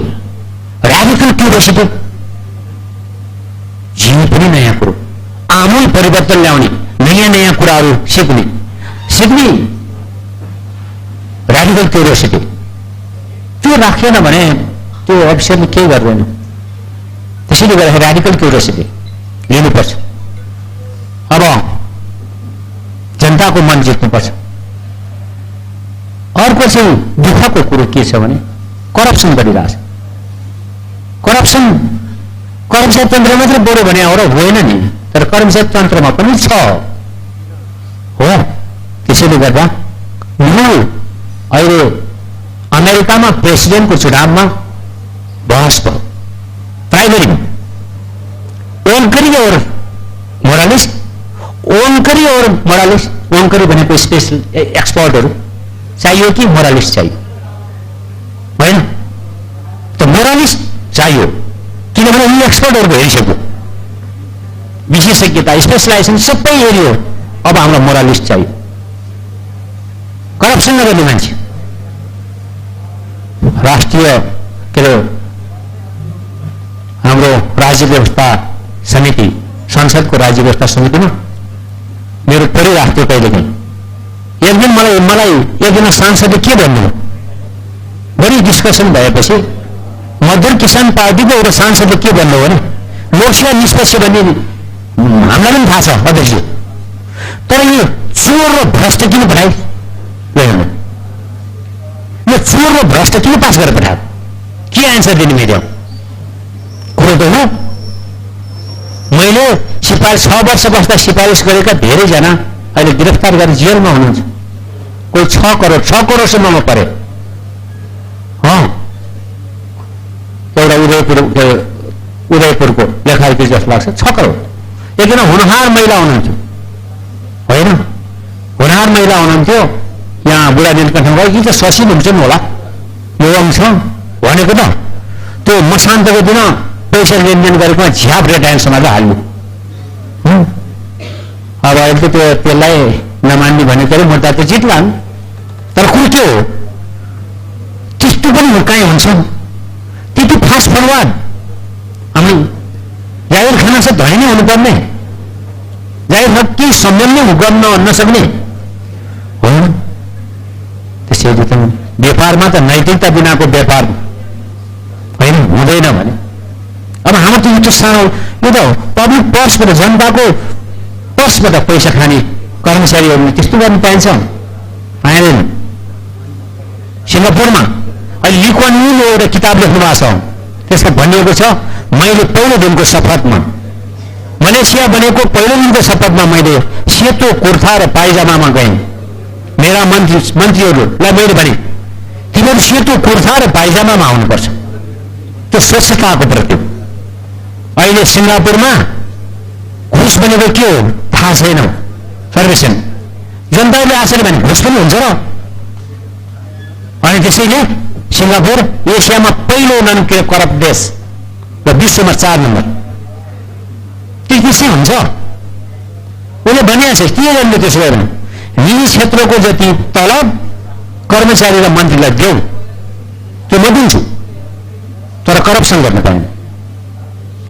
जीवन पनि नयाँ कुरो, आमूल परिवर्तन ल्याउने, नयाँ कुराहरू सिक्ने र्याडिकल क्युरियोसिटी। त्यो राखेन भने त्यो अफिसरले केही गर्दैन। त्यसैले गर्दाखेरि र्याडिकल क्युरियोसिटी लिनुपर्छ। अब जनताको मन जित्नुपर्छ। अर्को चाहिँ दुःखको कुरो के छ भने करप्सन गरिरहेछ। कर्मचारी तन्त्र मात्रै बढ्यो भने हो र होइन नि, तर कर्मचारी तन्त्रमा पनि छ हो। त्यसैले गर्दा यो अहिले अमेरिकामा प्रेसिडेन्टको चुनावमा बहस भयो, प्राइमेरीमा। ओनकरी और मोरालिस्ट, ओनकरी और मोरालिस्ट वंकरी भनेको स्पेशल एक्सपर्टहरू चाहियो कि मोरालिस्ट चाहियो? होइन, त मोरालिस्ट चाहियो किनभने यी एक्सपर्टहरूको हेरिसक्यो, विशेषज्ञता स्पेशलाइजेसन सबै हेरियो। अब हाम्रो मोरालिस्ट चाहियो, करप्सन नगर्ने मान्छे। राष्ट्रिय के अरे हाम्रो राज्य व्यवस्था समिति, संसदको राज्य व्यवस्था समितिमा मेरो परिराख्थ्यो कहिलेकाहीँ। एक दिन मलाई एकजना सांसदले के भन्नु, बढी डिस्कसन भएपछि मजदुर किसान पार्टीको एउटा सांसदले के भन्नु भने लोकसेवा निष्पक्ष भन्ने हामीलाई पनि थाहा छ अध्यक्ष, तर यो चोर र भ्रष्ट किन पठायो? यो चोर र भ्रष्ट किन पास गरेर पठायो? के एन्सर दिने मेरो कुरो त हो। मैले सिफारिस 6 वर्ष बस्दा सिफारिस गरेका धेरैजना अहिले गिरफ्तार गरेर जेलमा हुनुहुन्छ। कोही 6 करोडसम्ममा परे। एउटा उदयपुरको लेखाइती जस्तो लाग्छ 6 करोड। एकजना हुनहार महिला हुनुहुन्थ्यो, होइन हुनहार महिला हुनुहुन्थ्यो, यहाँ बुढा नीलकण्ठमा गयो कि त ससिन हुन्छ नि होला, यो छ भनेको त त्यो मसान्तको दिन पैसा लेनदेन गरेकोमा झ्याप रेटाइन्समा त हाल्नु। अब अहिले त त्यसलाई नमान्ने भनेको मुद्दा त जित्ला, तर कुरो के हो त्यस्तो पनि कहीँ हुन्छ त्यति फास्ट फरवार्ड। हामी जाहिर खाना चाहिँ धनी नै हुनुपर्ने, जाहिर केही सम्बन्ध गर्न नसक्ने होइन। त्यसैले त व्यापारमा त नैतिकता बिनाको व्यापार होइन, हुँदैन भने अब हाम्रो त यो सानो यो त पब्लिक पर्सबाट, जनताको पर्सबाट पैसा खाने कर्मचारीहरूले त्यस्तो गर्नु पाइन्छ? पाइँदैन। सिङ्गापुरमा अहिले ली कुआन यूले एउटा किताब लेख्नु भएको छ, त्यसमा भनिएको छ मैले पहिलो दिनको शपथमा, मलेसिया बनेको पहिलो दिनको शपथमा मैले सेतो कुर्ता र पाइजामामा गएँ। मेरा मन्त्रीहरूलाई मैले भने तिमीहरू सेतो कुर्ता र पाइजामामा आउनुपर्छ, त्यो स्वच्छताको प्रति। अहिले सिङ्गापुरमा घुस भनेको के हो थाहा छैन, सर्वेक्षण जनताले आशा भने घुस पनि हुन्छ र। अनि त्यसैले सिङ्गापुर एसियामा पहिलो नन करप्ट देश र विश्वमा 4 नम्बर। त्यसै हुन्छ उसले भनिएको छ के गर्ने त्यसो गरेर निजी क्षेत्रको जति तलब कर्मचारी र मन्त्रीलाई देऊ त्यो म दिन्छु, तर करप्सन गर्न पाएन,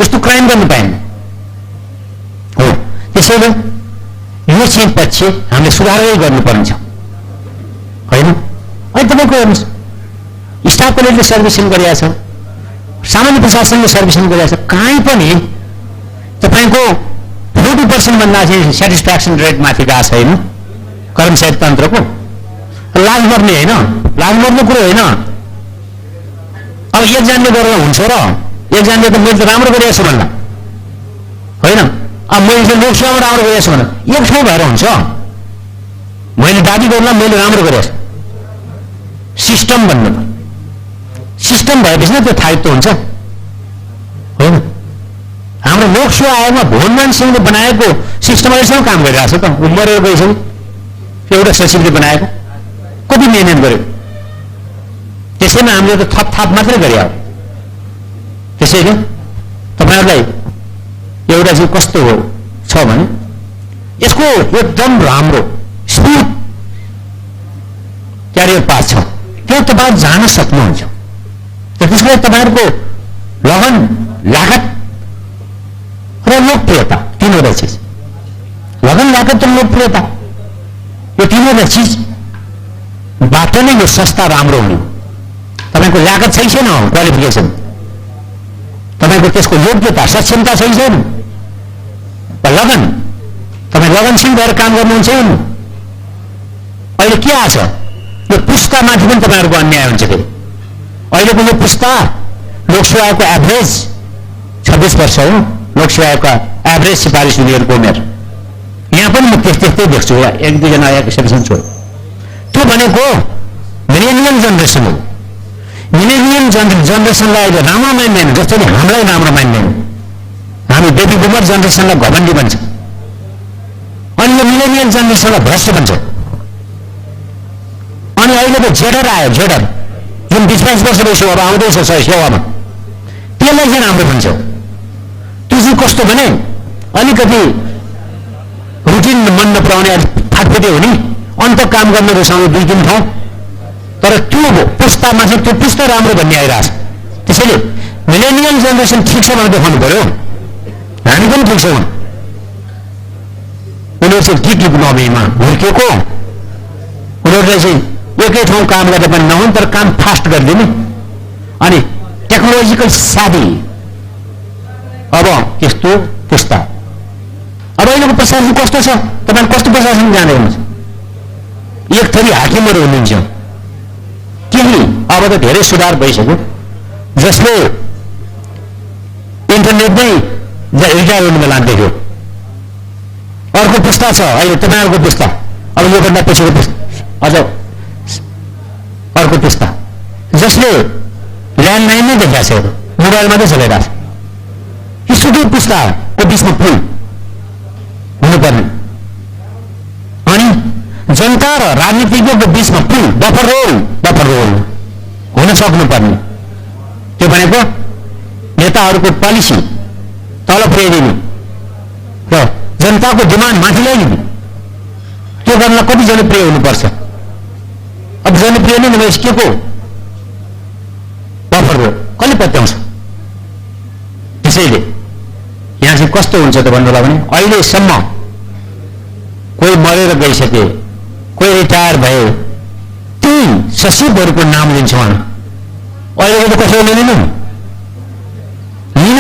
यस्तो क्राइम गर्न पाएन हो। त्यसैले यो चाहिँ पछि हामीले सुधारै गर्नुपर्ने छ होइन। अहिले तपाईँको हेर्नुहोस् स्टाफ कलेजले सर्भिसिङ गरिरहेछ, सामान्य प्रशासनले सर्भिसिङ गरिरहेछ, कहीँ पनि तपाईँको 40% भन्दा चाहिँ सेटिस्फ्याक्सन रेट माथि गएको छैन कर्मचारी तन्त्रको। लाज मर्ने होइन, लाज मर्ने कुरो होइन। अब एकजनाले गरेर हुन्छ र एकजनाले त मैले त राम्रो गरिरहेको छु भन्दा होइन, अब मैले चाहिँ लोकसेवाबाट राम्रो गरिरहेको छु भन्दा एक ठाउँ भएर हुन्छ। मैले दाबी गर्दा मैले राम्रो गरेको छु, सिस्टम भन्नु सिस्टम भएपछि नै त्यो थायित्व हुन्छ होइन। हाम्रो लोकसेवा आयोगमा भुवनमान सिंहले बनाएको सिस्टम अहिलेसम्म काम गरिरहेको छ त, ऊ मरेर गइसक्यो, एउटा सचिवले बनाएको कति मेहनत गर्यो, त्यसैमा हामीले त थप मात्रै गरे हो। त्यसैले तपाईँहरूलाई एउटा चाहिँ कस्तो हो छ भने यसको एकदम राम्रो स्मुथ क्यारियर पाथ छ, त्यो तपाईँ जान सक्नुहुन्छ। त्यसले तपाईँहरूको लगन, लागत र लोकप्रियता, तीनवटा चिज, लगन, लागत र लोकप्रियता, यो तीनवटा चिजबाट नै यो संस्था राम्रो हुने। तपाईँको लागत छैन क्वालिफिकेसन, तपाईँको त्यसको योग्यता सक्षमता छैन, लगन तपाईँ लगनशील भएर काम गर्नुहुन्छ। अहिले के आछ यो पुस्तामाथि पनि तपाईँहरूको अन्याय हुन्छ। फेरि अहिलेको यो पुस्ता लोकसेवाको एभरेज 26 वर्ष हो, लोकसेवाको एभरेज सिफारिस हुनेहरूको उमेर यहाँ पनि म त्यस्तै देख्छु, 1-2 एक्सेप्सन छोड। त्यो भनेको मिलेनियम जेनरेसन हो। मिलेनियम जेनरेसनलाई अहिले राम्रो मान्दैन, जस्तो नि हामीलाई राम्रो मान्दैन। हामी बेबी बुमर जेनरेसनलाई घमण्डी भन्छ। अनि यो मिलेनियल जेनेरेसनलाई भ्रष्ट भन्छ। अनि अहिलेको जेडर आयो, जेडर जुन 20-22 वर्ष भइसक्यो, अब आउँदैछ सेवामा, त्यसलाई चाहिँ राम्रो भन्छ। त्यो चाहिँ कस्तो भने अलिकति रुटिन मन नपराउने, फाटफुटे हुने, अन्त काम गर्ने रुचाउने 2-3 ठाउँ, तर त्यो पुस्तामा चाहिँ त्यो पुस्ता राम्रो भन्ने आइरहेछ। त्यसैले मिलेनियल जेनेरेसन ठिक छ भनेर देखाउनु पर्यो। हामी पनि ठिक छौँ, उनीहरू चाहिँ ठिक नभएमा हुर्केको, उनीहरूलाई चाहिँ एकै ठाउँ काम गर्दा पनि नहुन्, तर काम फास्ट गरिदिने अनि टेक्नोलोजिकल साथी। अब त्यस्तो पुस्ता। अब अहिलेको प्रशासन कस्तो छ, तपाईँ कस्तो प्रशासन जाँदै हुनुहुन्छ? एक थरी हाकिमहरू हुनुहुन्छ, केही अब त धेरै सुधार भइसक्यो, जसले इन्टरनेटमै रिटायर हुनुमा लाग्दैथ्यो। अर्को पुस्ता छ अहिले तपाईँहरूको पुस्ता, अब योभन्दा पछिको पुस्ता, अझ अर्को पुस्ता जसले ल्यान्डलाइन नै देखाएको छ, मोबाइल मात्रै चलाइरहेको छ। यो सुकै पुस्ताको बिचमा पुल हुनुपर्ने अनि जनता र राजनीतिज्ञको बिचमा पुल, बफर रोल हुन सक्नुपर्ने। त्यो भनेको नेताहरूको पोलिसी तल पुर्याइदिने र जनताको डिमान्ड माथि ल्याइदिने। त्यो गर्न कति जनप्रिय हुनुपर्छ। अब जनप्रिय नै नभएपछि के को बफर रोल कसले पत्याउँछ? त्यसैले यहाँ चाहिँ कस्तो हुन्छ त भन्नुलाई भने अहिलेसम्म कोही मरेर गइसके, कोही रिटायर भए, ती सचिवहरूको नाम लिन्छौँ हामी। अहिलेको त कसैले लिनु, लिन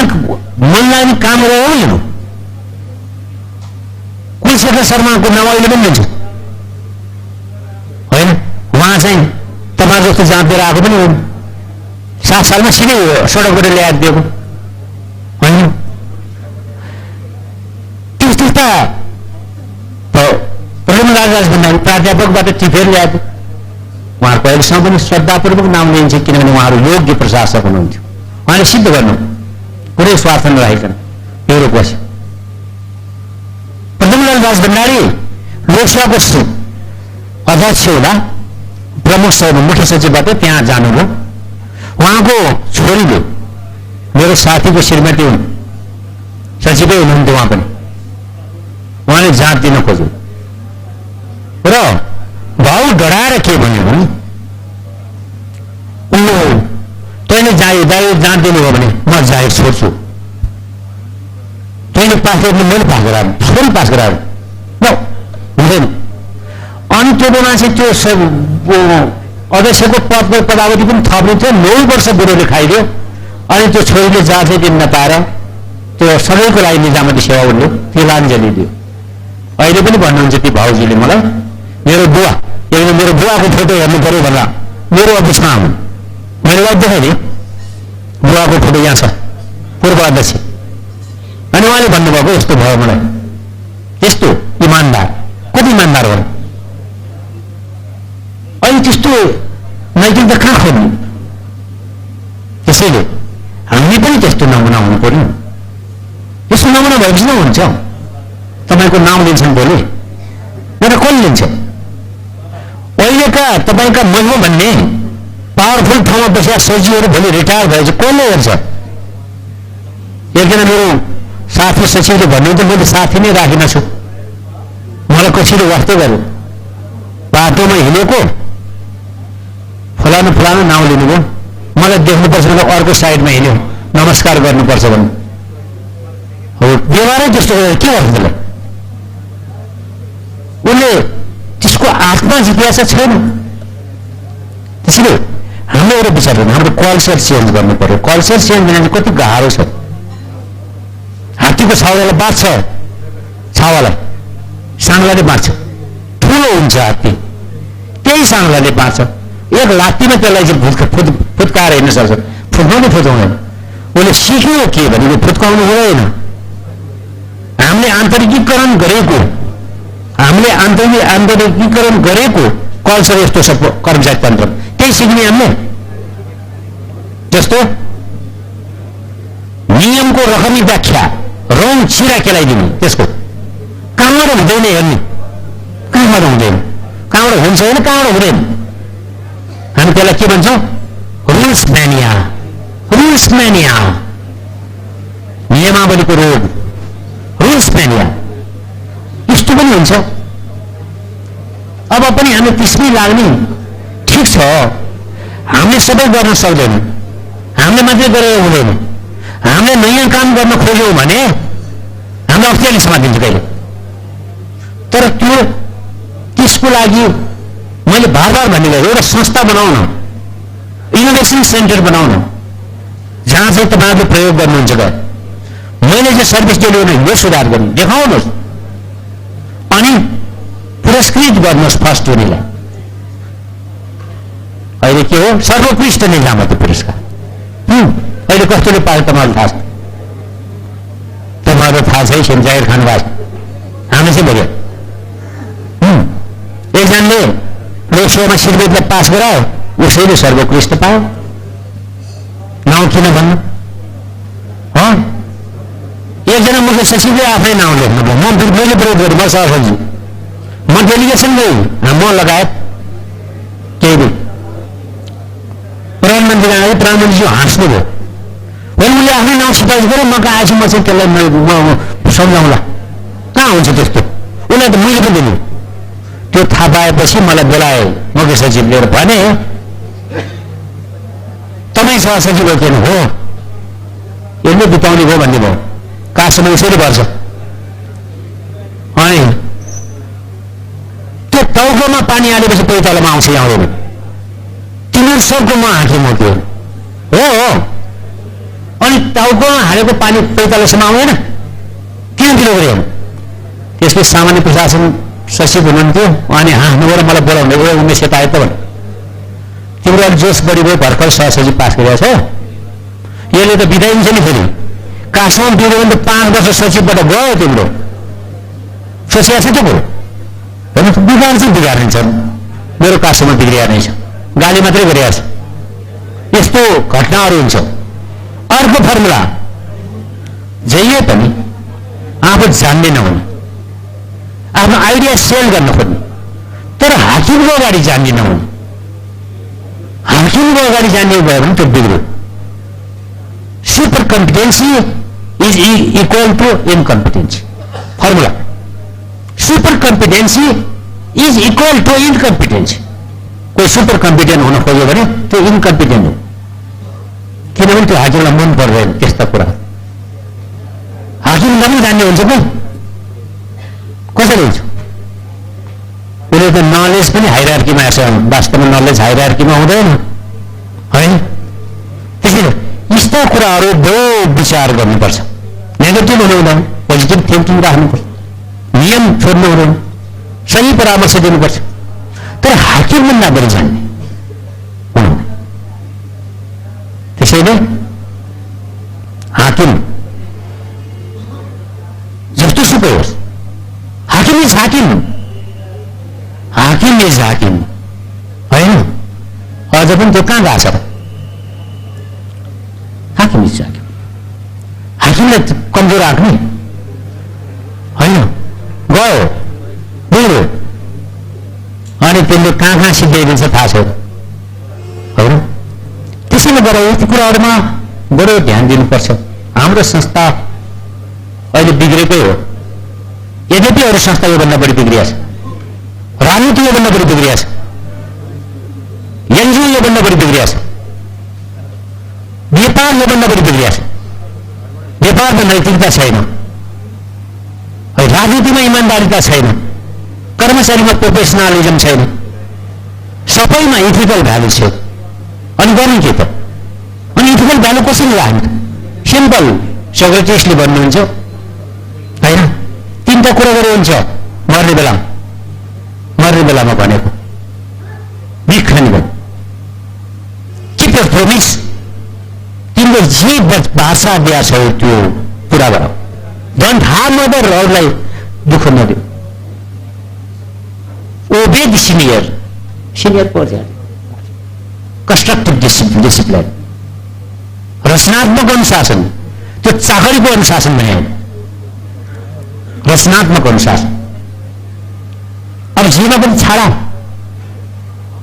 मन लाग्ने काम गरेर लिनु। कुलशेखर शर्माको नाम अहिले पनि लिन्छ होइन? उहाँ चाहिँ तपाईँ जस्तो जाँचेर आएको पनि हो, 7 सालमा सिधै सडकबाट ल्याएर दिएको होइन? त्यस्ता प्रेमलाल राजभण्डारी प्राध्यापकबाट टिपेर ल्याएको, उहाँहरूको अहिलेसम्म पनि श्रद्धापूर्वक नाम लिन्छ, किनभने उहाँहरू योग्य प्रशासक हुनुहुन्थ्यो। उहाँले सिद्ध गर्नु, कुनै स्वार्थ नराखिकन एउटा बस्यो। प्रेमलाल राजभण्डारी लोकसभाको अध्यक्ष हुँदा प्रमुख मुख्य सचिवबाट त्यहाँ जानुभयो। उहाँको छोरीले मेरो साथीको श्रीमती हुन्, सचिवै हुनुहुन्थ्यो उहाँ पनि। उहाँले जाँच दिन खोज्यो र भाउ डराएर के भन्यो भने तैँले जाँच दिनु हो भने म जाहेर छोड्छु, तैँले पास गर्नु मैले पास गराएँ, सबैले पास गराएँ न हुँदैन। अनि त्यो बेला चाहिँ त्यो अध्यक्षको पदको पदावधि पनि थप्नु थियो, 9 वर्ष बुढोले खाइदियो। अनि त्यो छोरीले जाँचै दिन नपाएर त्यो सबैको लागि निजामती सेवा उनले तिलाञ्जली दियो। अहिले पनि भन्नुहुन्छ ती भाउजूले मलाई, मेरो बुवा मेरो बुवाको फोटो हेर्नु पर्यो भनेर मेरो अफिसमा आउनु, मैले वाद देखाइदिएँ, बुवाको फोटो यहाँ छ, पूर्व अध्यक्ष। अनि उहाँले भन्नुभएको यस्तो भयो मलाई, यस्तो इमान्दार, कति इमान्दार हो अहिले त्यस्तो नैतिकता कहाँ खोज्नु? त्यसैले हामी पनि त्यस्तो नमुना हुनु पर्यो। यस्तो नमुना भएपछि नहुन्छ। तपाईँको नाम लिन्छन् भोलि, मेरो कसले लिन्छ? अहिलेका तपाईँका मनमा भन्ने पावरफुल ठाउँमा बसेका सचिवहरू भोलि रिटायर भएपछि कसले हेर्छ? एकजना मेरो साथी सचिवले भन्नुहुन्छ, मैले साथी नै राखिन छु, मलाई कसैले वास्तै गर्यो, बाटोमा हिँडेको फलानु फलानु नाउँ लिनुभयो, मलाई देख्नुपर्छ भने अर्को साइडमा हिँड्यो, नमस्कार गर्नुपर्छ भने हो। व्यवहारै त्यस्तो के गर्छ त्यसलाई? उसले त्यसको आत्मा जिज्ञासा छैन। त्यसैले हाम्रो एउटा विचार गर्नु, हाम्रो कल्चर चेन्ज गर्नु पर्यो। कल्चर चेन्ज गर्न कति गाह्रो छ। हात्तीको छाउरालाई बाँच्छ, छावालाई साङ्लाले बाँच्छ, ठुलो हुन्छ हात्ती, त्यही साङ्लाले बाँच्छ। एक लात्तीमा त्यसलाई चाहिँ फुत्काएर हिँड्न सक्छ, फुत्काउनु फुत्काउँदैन। उसले सिक्यो के भनेको फुत्काउनु हुँदैन। हामीले आन्तरिकीकरण गरेको कल्चर यस्तो छ कर्मचारी तन्त्र, त्यही सिक्ने हामीले। जस्तो नियमको रकमी व्याख्या रौँ छिरा केलाइदिने, त्यसको कहाँबाट हुँदैन हेर्नु, कहाँबाट हुँदैन, कहाँबाट हुन्छ होइन, कहाँबाट हुँदैन। हामी त्यसलाई के भन्छौँ? रुल्स म्यानिया। रुल्स म्यानिया, नियमावलीको रोग, रुल्स म्यानिया। यस्तो पनि हुन्छ। अब पनि हामी त्यसमै लाग्ने, ठिक छ, हामीले सबै गर्न सक्दैनौँ, हामीले मात्रै गरेर हुँदैन। हामीले नयाँ काम गर्न खोज्यौँ भने हामीले अप्ठ्यारो समातिन्छ कहिले। तर त्यसको लागि मैले बार बार भनिरहेको एउटा संस्था बनाउन, इनोभेसन सेन्टर बनाउन, जहाँ चाहिँ तपाईँहरूले प्रयोग गर्नुहुन्छ। मैले चाहिँ सर्भिस डेलिभरी यो सुधार गर्नु देखाउनुहोस् अनि पुरस्कृत गर्नुहोस् फर्स्ट हुनेलाई। अहिले के हो? सर्वोत्कृष्ट निजामती पुरस्कार। अहिले कस्तोले पायो तपाईँलाई थाहा छ? तपाईँहरू थाहा छ, जागिर खानुभएको छ। हामी चाहिँ बोल्यो एकजनाले लोकसभामा सिर्वेदलाई पास गरायो, उसैले सर्वोत्कृष्ट पायो। नाउँ किन भन्नु? एकजना मुख्य सचिवले आफ्नै नाउँ लेख्नु भयो, मैले विरोध गरेँ, म सहसचिव, म डेलिगेसन गएँ, म लगायत केही प्रधानमन्त्री आयो, प्रधानमन्त्रीज्यू हाँस्नु भयो। उसले आफ्नै नाउँ सिफारिस गरेँ, म कहाँ आएछु, म चाहिँ त्यसलाई सम्झाउँला। कहाँ हुन्छ त्यस्तो? उसलाई त मैले पनि दिनु। त्यो थाहा पाएपछि मलाई बोलाए मुख्य सचिवले भने, तपाईँ सहसचिव हो? किन हो? यसले बिताउने हो भन्ने भयो। काठसम्म यसरी पर्छ। अनि त्यो टाउकोमा पानी हालेपछि पैतालामा आउँछ कि आउँदैन? तिनीहरू सबको म हाकिम हो त्यो हो। अनि टाउकोमा हालेको पानी पैतालासम्म आउँदैन, किन दिनु पऱ्यो? त्यसले सामान्य प्रशासन सचिव हुनुहुन्थ्यो, अनि हाँस्नुभयो र मलाई बोलाउनु भयो, उमेश यता आयो त भने तिम्रो अलिक जोस बढी भयो, भर्खर सहसचिव पास गरेको छ, यसले त बिताइन्छ नि फेरि। काठसम्म दिँयो भने त 5 वर्ष सचिवबाट गयो तिम्रो। सोचिया छ त्यो कुरो? बिगार चाहिँ बिगार्छ। मेरो काठसम्म बिग्रिया नै छ, गाली मात्रै गरिरहेको छ। यस्तो घटनाहरू हुन्छ। अर्को फर्मुला, जहिले पनि आफू जान्ने नहुने, आफ्नो आइडिया सेल गर्न खोज्ने, तर हाकिमको अगाडि जान्ने नहुने। हाकिमको अगाडि जान्ने भयो भने त्यो बिग्रियो। Super competency is equal to incompetency. Formula, super competency is equal to incompetency. कोही सुपर कम्पिटेन्ट हुन खोज्यो भने त्यो इनकम्पिटेन्ट हो, किनभने त्यो हाकिमलाई मन पर्दैन त्यस्ता कुरा। हाकिमलाई पनि जान्ने हुन्छ कि कसरी हुन्छ? उसले त नलेज पनि हाइरार्कीमा छ, वास्तवमा नलेज हाइरार्कीमा हुँदैन होइन। त्यसैले यस्ता कुराहरू बहुत विचार गर्नुपर्छ। नेगेटिभ हुनु हुँदैन, पोजिटिभ थिङ्किङ राख्नुपर्छ, नियम छोड्नु हुँदैन, सही परामर्श दिनुपर्छ। तर हाकिमभन्दा बढी जान्ने हुनुहुन्न। त्यसैले हाकिम जस्तो सुकै होस्, हाकिम इज हाकिम, हाकिम इज हाकिम होइन। अझ पनि त्यो कहाँ गएको छ? हाकिम इज हाकिम। हाकिमलाई कमजोर राख्ने होइन, गयो बिग्रियो, अनि त्यसले कहाँ कहाँ सिद्ध्याइदिन्छ थाहा छ होइन। त्यसैले गर्दा यति कुराहरूमा बडो ध्यान दिनुपर्छ। हाम्रो संस्था अहिले बिग्रेकै हो, यद्यपि अरू संस्था योभन्दा बढी बिग्रिया छ, राजनीति योभन्दा बढी बिग्रिया छ, एनजिओ योभन्दा बढी बिग्रिया छ, व्यापार योभन्दा बढी बिग्रिया छ। व्यापारमा नैतिकता छैन, राजनीतिमा इमान्दारिता छैन, कर्मचारीमा प्रोफेसनलिजम छैन, सबैमा इथिकल भ्यालु छ। अनि गर्नु के त? अनि इथिकल भ्यालु कसरी राख्नु? सिम्पल, सोक्रेटिसले भन्नुहुन्छ होइन, 3टा कुरा गरे हुन्छ मर्ने बेलामा भनेको, बिख्रनी भयो, किप योर प्रोमिस। तिमीले जे भाषा दिया छौ त्यो पुरा गर, डोन्ट हार्म अदर, अरूलाई दुःख नदिऊ। ओबे द सिनियर पर्छ, कन्स्ट्रक्टिभ डिसिप्लिन, रचनात्मक अनुशासन, त्यो चाकरीको अनुशासन भने रचनात्मक अनुशासन। अब जेमा पनि छाडा,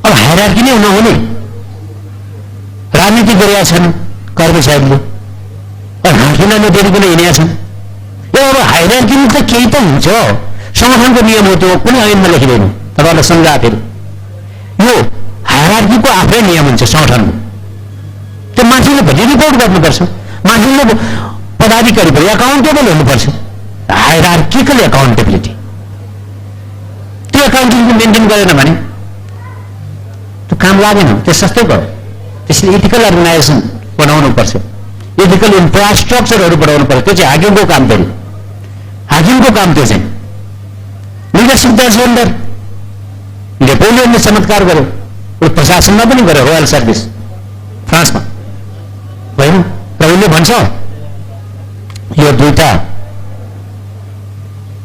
अब हायरार्की नै नहुने राजनीति गरेका छन् कर्मचारीले, हाँकिन नदिकन हिँडेका छन्। यो अब हायरार्की त केही त हुन्छ, संगठनको नियम हो, त्यो कुनै ऐनमा लेखिँदैन। तपाईँलाई सम्झा फेरि यो हायरार्कीको आफ्नै नियम हुन्छ संगठनको। त्यो मान्छेले भोलि रिपोर्ट गर्नुपर्छ, मान्छेले पदाधिकारी पनि एकाउन्टेबल हुनुपर्छ। हायरार्किकल एकाउन्टेबिलिटी, त्यो एकाउन्टेबिलिटी मेन्टेन गरेन भने त्यो काम लागेन, त्यो सस्तै भयो। त्यसले इथिकल अर्गनाइजेसन बनाउनु पर्छ, इथिकल इन्फ्रास्ट्रक्चरहरू बनाउनु पर्छ। त्यो चाहिँ हाकिमको काम, फेरि हाकिमको काम त्यो चाहिँ। लिडरसिप दर्ज अन्डर नेपोलियनले चमत्कार गर्यो, प्रशासनमा पनि गर्यो, रोयल सर्भिस फ्रान्समा होइन। र उसले भन्छ यो दुईटा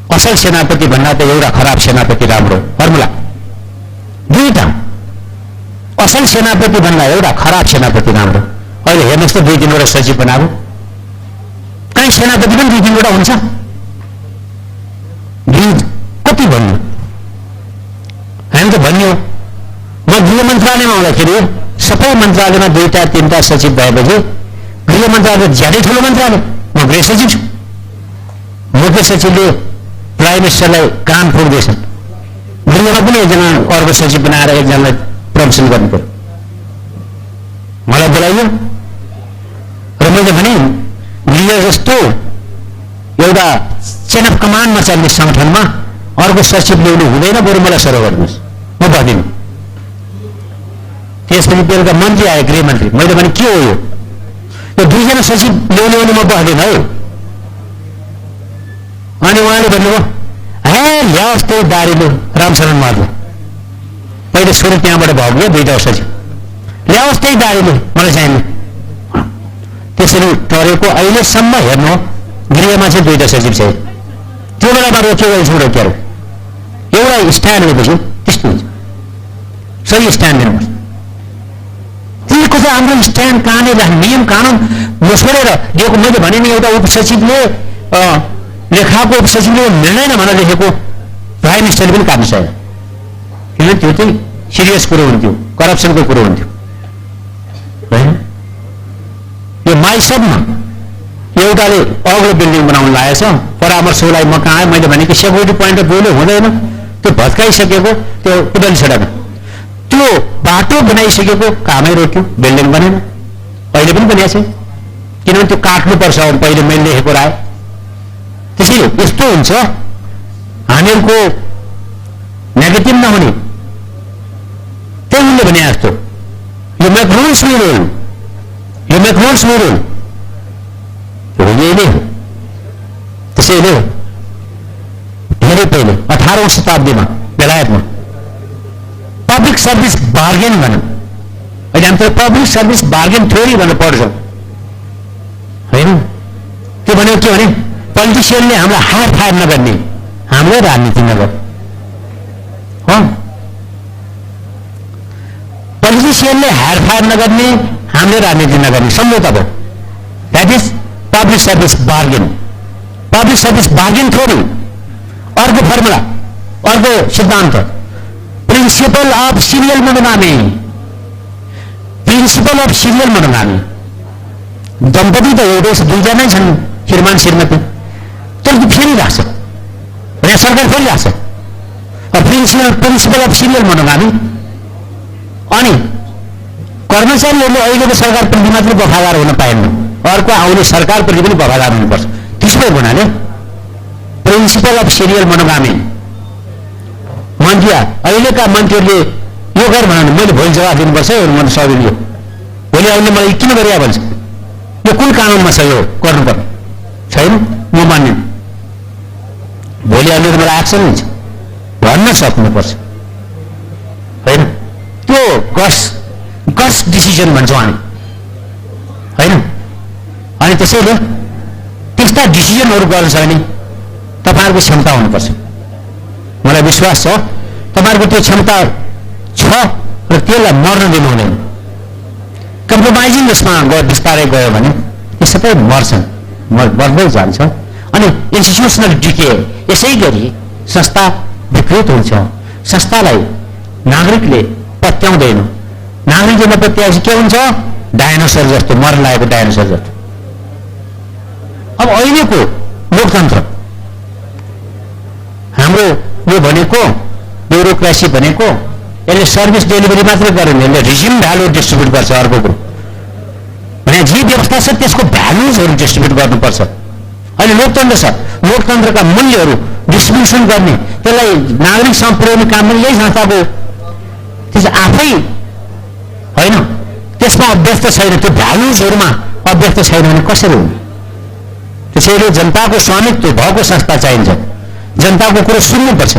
असल सेनापति भन्दा त एउटा खराब सेनापति राम्रो, फर्मुला। दुईटा असल सेनापति भन्दा एउटा खराब सेनापति राम्रो। अहिले हेर्नुहोस् त 2-3 सचिव बनाएको, कहीँ सेनापति पनि 2-3 हुन्छ। कति भन्नु, हामी त भन्यो। म गृह मन्त्रालयमा आउँदाखेरि सबै मन्त्रालयमा 2-3 सचिव भएपछि गृह मन्त्रालय ज्यादै ठुलो मन्त्रालय, म गृह सचिव छु। मुख्य सचिवले प्राइम मिनिस्टरलाई कान फुट्दैछन्, गृहमा पनि एकजना अर्को सचिव बनाएर एकजनालाई प्रमोसन गर्नु पर्यो। मलाई बोलाइयो र मैले भने गृह जस्तो एउटा चेन अफ कमान्डमा चल्ने संगठनमा अर्को सचिव ल्याउनु हुँदैन, बरु मलाई सर गर्नुहोस्, म भन्दिनँ। त्यसपछि बेलुका मन्त्री आयो, गृहमन्त्री। मैले भने के हो यो 2जना सचिव ल्याउने भने म बस्दैन है। अनि उहाँले भन्नुभयो, हे ल्याओस् त्यही दारीले रामशरण मार्नु। पहिले सुरु त्यहाँबाट भयो 2टा सचिव, ल्याओस् त्यही दारीले, मलाई चाहिने। त्यसरी टरेको अहिलेसम्म हेर्नु गृहमा चाहिँ 2टा सचिव छ। त्यो बेलामा रोकेको रोक्यो, एउटा स्ट्यान्ड लिएपछि त्यस्तो हुन्छ। सही स्ट्यान्ड लिनुपर्छ। त्यसको चाहिँ हाम्रो स्ट्यान्ड कहाँनिर राख्ने, नियम कानुन नछोडेर दिएको। मैले भने नि एउटा उपसचिवले लेखाको उपसचिवले मिल्दैन भनेर लेखेको प्राइम मिनिस्टरले पनि काट्नु सक्दैन, किनभने त्यो चाहिँ सिरियस कुरो हुन्थ्यो, करप्सनको कुरो हुन्थ्यो होइन। यो माइसबमा एउटाले अग्लो बिल्डिङ बनाउनु लागेको छ, परामर्शलाई म कहाँ आएँ, मैले भने कि सेक्युरिटी पोइन्ट अफ भ्यूले हुँदैन, त्यो भत्काइसकेको त्यो कुदल सडक, त्यो बाटो बनाइसकेको कामै रोक्यो, बिल्डिङ बनेन। अहिले पनि बनिएको छ, किनभने त्यो काट्नुपर्छ, पहिले मैले लेखेको राय। त्यसैले यस्तो हुन्छ, हामीहरूको नेगेटिभ नहुने, त्यही उनले भने जस्तो यो मेक रुल्स वी रुल, यही नै हो। त्यसैले धेरै पहिले 18औं शताब्दीमा बेलायतमा पब्लिक सर्भिस बार्गेन भनौँ, अहिले हामी त पब्लिक सर्भिस बार्गेन थ्योरी भनेर पढ्छौँ होइन। त्यो भनेको के भने पोलिटिसियनले हामीलाई हायर फायर नगर्ने, हाम्रो राजनीति नगर हो। पोलिटिसियनले हायर फायर नगर्ने, हामीले राजनीति नगर्ने सम्झौता भयो। That is public service bargain, public service bargain theory. अर्को फर्मुला, अर्को सिद्धान्त, principle of serial monogamy, principle of serial monogamy. दम्पति त एउटै छ, 2जना छन् श्रीमान श्रीमती, तर त्यो फेरिरहेको छ, यहाँ सरकार फेरिरहेको छ। Principle of serial monogamy. अनि कर्मचारीहरूले अहिलेको सरकारप्रति मात्रै वफादार हुन पाएनन्, अर्को आउने सरकारप्रति पनि वफादार हुनुपर्छ। त्यसको हुनाले प्रिन्सिपल अफ सिरियल मोनोगामी। मन्त्री अहिलेका मन्त्रीहरूले यो गर भन्नु, मैले भोलि जवाब दिनुपर्छ, मन सजिलो। भोलि आउने मलाई किन गरिया भन्छ, यो कुन कानुनमा छ, यो गर्नुपर्ने छैन, म मान्ने। भोलि आउने त मलाई एक्सन हुन्छ भन्न सक्नुपर्छ होइन। त्यो गट्स डिसिजन भन्छौँ हामी होइन। अनि त्यसैले त्यस्ता डिसिजनहरू गर्नु छ भने तपाईँहरूको क्षमता हुनुपर्छ। मलाई विश्वास छ तपाईँहरूको त्यो क्षमता छ र त्यसलाई मर्न दिनु हुँदैन। कम्प्रोमाइजिङ जसमा बिस्तारै गयो भने यो सबै मर्छन्, मर्दै जान्छ। अनि इन्स्टिट्युसनल डिके, यसै गरी संस्था विकृत हुन्छ। संस्थालाई नागरिकले पत्याउँदैन। नागरिकले नपत्याएपछि के हुन्छ? डायनोसर जस्तो, मर्न लागेको डायनोसर जस्तो। अब अहिलेको लोकतन्त्र हाम्रो यो भनेको ब्युरोक्रेसी भनेको यसले सर्भिस डेलिभरी मात्रै गरेन, यसले रिज्युम भ्यालु डिस्ट्रिब्युट गर्छ। अर्को कुरो भने जे व्यवस्था छ त्यसको भ्यालुजहरू डिस्ट्रिब्युट गर्नुपर्छ। अहिले लोकतन्त्र छ, लोकतन्त्रका मूल्यहरू डिस्ट्रिब्युसन गर्ने, त्यसलाई नागरिकसम्म पुर्याउने काम पनि यही संस्थाको। त्यस आफै होइन, त्यसमा अभ्यस्त छैन, त्यो भ्यालुजहरूमा अभ्यस्त छैन भने कसरी हुने? त्यसैले जनताको स्वामित्व भएको संस्था चाहिन्छ। जनताको कुरो सुन्नुपर्छ।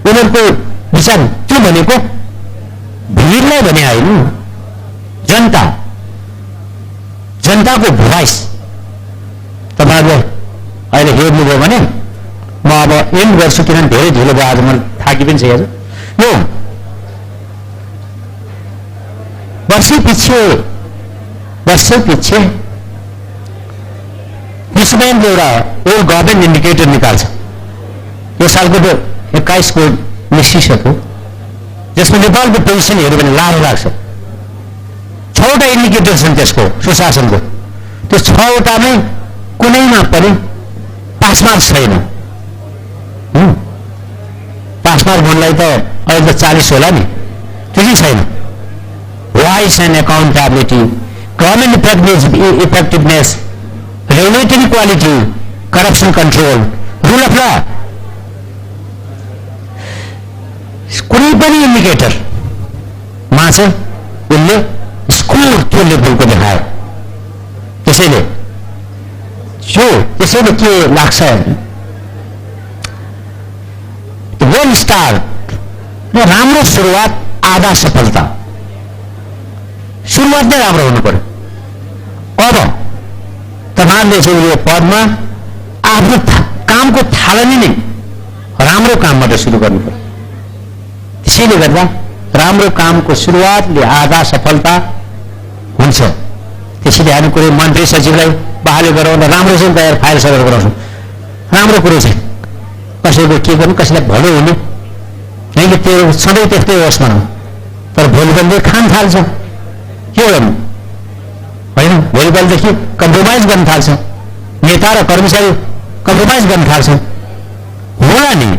उनीहरूको विचार त्यो भनेको भिडलाई भने होइन, जनताको भोइस। तपाईँहरूले अहिले हेर्नुभयो भने म अब एन्ड गर्छु, किनभने धेरै ढिलो भयो आज, मलाई थाकी पनि छ। आज यो वर्षै पछि विश्व ब्याङ्कले एउटा ओल्ड गभर्मेन्ट इन्डिकेटर निकाल्छ। यो सालको त 21 को निस्किसक्यो, जसमा नेपालको पोजिसन हेऱ्यो भने लाभ लाग्छ। 6वटा इन्डिकेटर छन् त्यसको सुशासनको। त्यो 6वटामै कुनैमा पनि पास मार्क छैन। पास मार्क भन्नलाई त अहिले त 40 होला नि, त्यति छैन। Voice and accountability, government effectiveness, regulatory quality, corruption control, rule of law, कुनै पनि इन्डिकेटरमा चाहिँ उसले स्कोर त्यो लेभलको देखायो। त्यसैले के लाग्छ, वेल स्टार्ट र राम्रो सुरुवात आधा सफलता। सुरुवात नै राम्रो हुनु पर्यो। अब तपाईँहरूले चाहिँ यो पदमा आफ्नो कामको थालनी नै राम्रो कामबाट सुरु गर्नु पर्यो। त्यसैले गर्दा राम्रो कामको सुरुवातले आधा सफलता हुन्छ। त्यसैले हामी कुनै मन्त्री सचिवलाई बहाली गराउँदा राम्रोसँग तयार फाइल सगर गराउँछौँ। राम्रो कुरो चाहिँ कसैको के गर्नु, कसैलाई भलो हुने होइन, त्यो सधैँ त्यस्तै होस् भनौँ। तर भोलिपल्ट खान थाल्छ, के गर्नु होइन, भोलिपल्टदेखि कम्प्रोमाइज गर्न थाल्छ। नेता र कर्मचारी कम्प्रोमाइज गर्न थाल्छ। होला नि,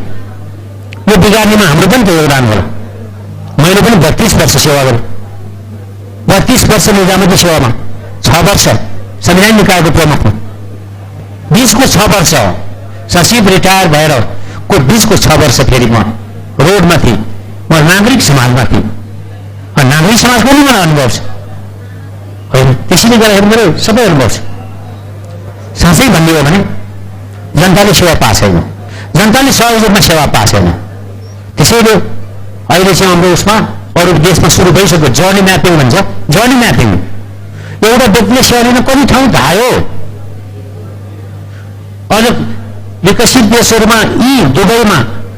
यो बिगार्नेमा हाम्रो पनि त योगदान होला। मैले पनि 32 वर्ष सेवा गरेँ। 32 वर्ष निजामती सेवामा, 6 वर्ष संविधान निकायको प्रमुख, 20को 6 वर्ष सचिव रिटायर भएर को 20को 6 वर्ष फेरि म रोडमा थिएँ, म नागरिक समाजमा थिएँ। नागरिक समाजको पनि मलाई अनुभव छ होइन। त्यसैले गर्दाखेरि मेरो सबै अनुभव छ। साँच्चै भन्ने हो भने जनताले सेवा पाएको छैन, जनताले सहयोगमा सेवा पाएको छैन। त्यसैले अहिले चाहिँ हाम्रो उसमा अरू देशमा सुरु भइसक्यो जर्नी म्यापिङ भन्छ। जर्नी म्यापिङ एउटा व्यक्तिले सेवा लिन कति ठाउँ धायो। अझ विकसित देशहरूमा यी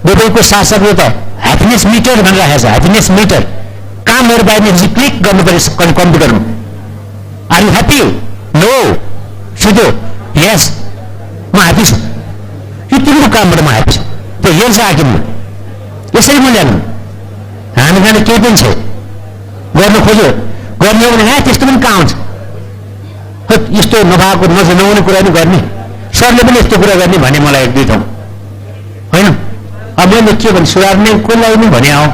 दुबईको शासकले त ह्याप्पिनेस मिटर भनेर राखेको छ। ह्याप्पिनेस मिटर, कामहरू बाहिर क्लिक गर्नु पर्यो कम्प्युटरमा। Are you happy? नो। सिधो यस, म ह्याप्पी छु। यो तिम्रो कामबाट म ह्याप्पी छु, त्यो हेर्छ हाकिमले। यसरी मूल्याङ्कन हामी कहाँ केही पनि छैन। गर्न खोज्यो गर्ने हो भने त्यस्तो पनि कहाँ आउँछ? यस्तो नभएको नहुने कुरा पनि गर्ने, सरले पनि यस्तो कुरा गर्ने भने मलाई 1-2 ठाउँ होइन। अब मैले के भने सुधार्ने कसलाई पनि भने आऊ।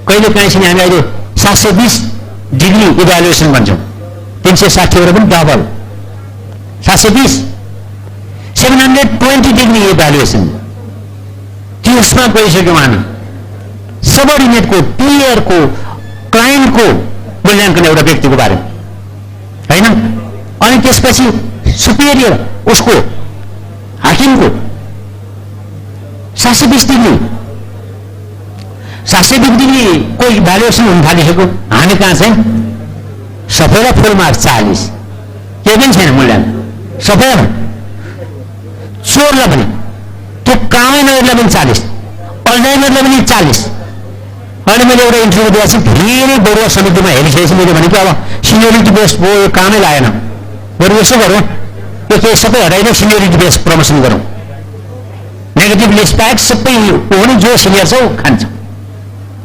कहिले काहीँ चाहिँ हामी अहिले 720 डिग्री इभ्यालुएसन भन्छौँ, 360 पनि डबल 720, 720 डिग्री इभ्यालुएसन। त्यसमा गइसक्यौँ हामी। सबअर्डिनेटको, प्लेयरको, क्लाइन्टको मूल्याङ्कन एउटा व्यक्तिको बारेमा होइन। अनि त्यसपछि सुपेरियर उसको हाकिमको 720 डिग्री 720 डिग्रीको इभ्यालुएसन हुन थालिसक्यो। हामी कहाँ चाहिँ सबैलाई फुल मार्क 40, केही पनि छैन मूल्याङ्कन। सबैलाई चोरलाई पनि, त्यो कामै नगरलाई पनि 40, अल्जाइमरलाई पनि 40। अनि मैले एउटा इन्टरभ्यू दिएको छु, धेरै बरुवा समितिमा हेरिसकेपछि मैले भने कि अब सिनियोरिटी बेस भयो, यो कामै लागेन, बरु यसो गरौँ, यो केही सबै हटाइने सिनियोरिटी बेस प्रमोसन गरौँ। नेगेटिभ लिस्ट प्याक सबै पनि जो सिनियर छ खान्छ।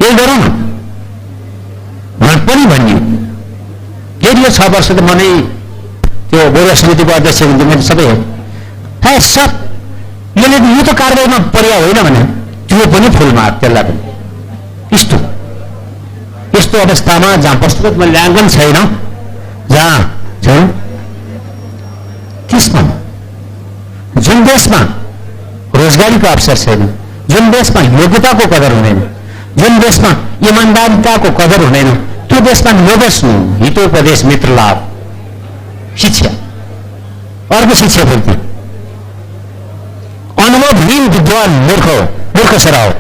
यही गरौँ न पनि भन्ने। यदि यो 6 वर्ष त म नै त्यो बोर्ड समितिको अध्यक्ष हुन्थेँ, मैले सबै हे सब यो त कारबाहीमा पर्या होइन भने त्यो पनि फुलमा त्यसलाई पनि यस्तो अवस्थामा जहाँ वस्तुगत मूल्याङ्कन छैन, जहाँ छ त्यसमा जुन देशमा रोजगारीको अवसर छैन, जुन देशमा योग्यताको कदर हुँदैन, जुन देशमा इमान्दारिताको कदर हुँदैन, त्यो देशमा नबस्नु। हितोपदेश मित्र लाभ शिक्षा। अर्को शिक्षा वृत्ति अनुभवहीन विद्वान मूर्ख सरा हो।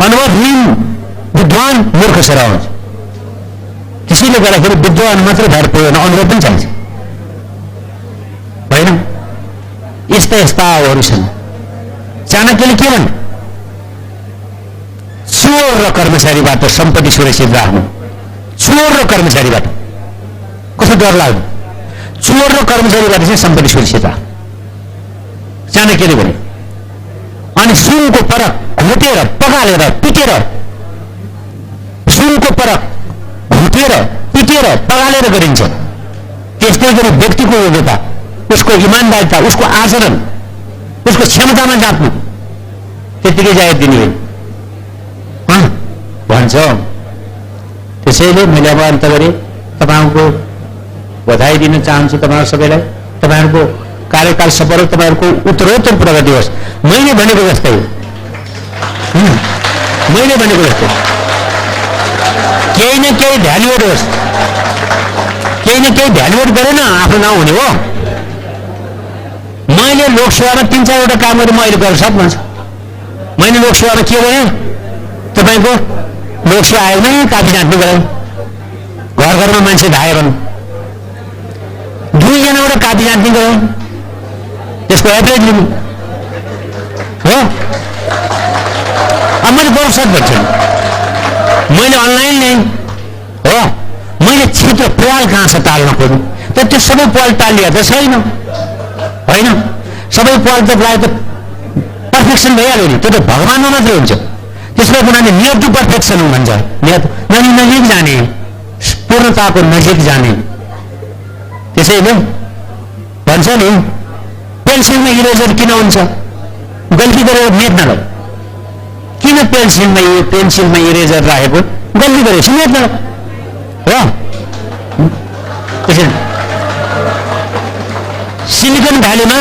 अनुभवहीन विद्वान मूर्ख सरा हुन्छ। त्यसैले गर्दाखेरि विद्वान मात्र भएर पुग्दैन, अनुभव पनि चाहिन्छ होइन। यस्ता यस्ताहरू छन्। चाणक्यले के भन्नु? चोर र कर्मचारीबाट सम्पत्ति सुरक्षित राख्नु। चोर र कर्मचारीबाट कस्तो डर लाग्नु? चोर र कर्मचारीबाट चाहिँ सम्पत्ति सुरक्षित राख्नु चाणक्यले भने। अनि सुनको परक घुटेर पगालेर पिटेर, सुनको परक घुटेर पिटेर पगालेर गरिन्छ। त्यस्तै गरी व्यक्तिको योग्यता, उसको इमान्दारिता, उसको आचरण, उसको क्षमतामा जाप्नु, त्यतिकै जाहेर दिने भन्छ। त्यसैले मैले अब अन्त गरेँ। तपाईँहरूको बधाई दिन चाहन्छु तपाईँहरू सबैलाई। तपाईँहरूको कार्यकाल सफल हो, तपाईँहरूको उत्तरोत्तर प्रगति होस्। मैले भनेको जस्तै मैले भनेको जस्तै केही न केही भ्यालुएड होस्। केही न केही भ्यालुएड गरेन आफ्नो नाउँ हुने हो। मैले लोकसेवामा 3-4 काम गरेँ, म अहिले गर्न सक्नु। मैले लोकसेवामा के गरेँ? तपाईँको लोकसेवा आयोगमै काफी जाँच्नु गराएँ। घर घरमा मान्छे धाएर 2जनाबाट काफी जाँच्ने गराएँ। त्यसको एभरेज लिनु हो। अब मैले गर्न सक्छु। मैले अनलाइन ल्याएँ हो। मैले क्षेत्र पाल कहाँ छ टाल्न खोज्नु, तर त्यो सबै पाल टालिया त छैन होइन। सबै पाल त प्रायः त पर्फेक्सन भइहाल्यो नि, त्यो त भगवानमा मात्रै हुन्छ। त्यसको कुराले नियर टु पर्फेक्सन भन्छ। नजिक जाने, पूर्णताको नजिक जाने। त्यसैले भन्छ नि पेन्सिलमा इरेजर किन हुन्छ? गल्ती गरेर मेट नलग। किन पेन्सिलमा इरेजर राखेको? गल्ती गरेपछि मेट नलग हो। त्यसैले सिलिकन भ्यालीमा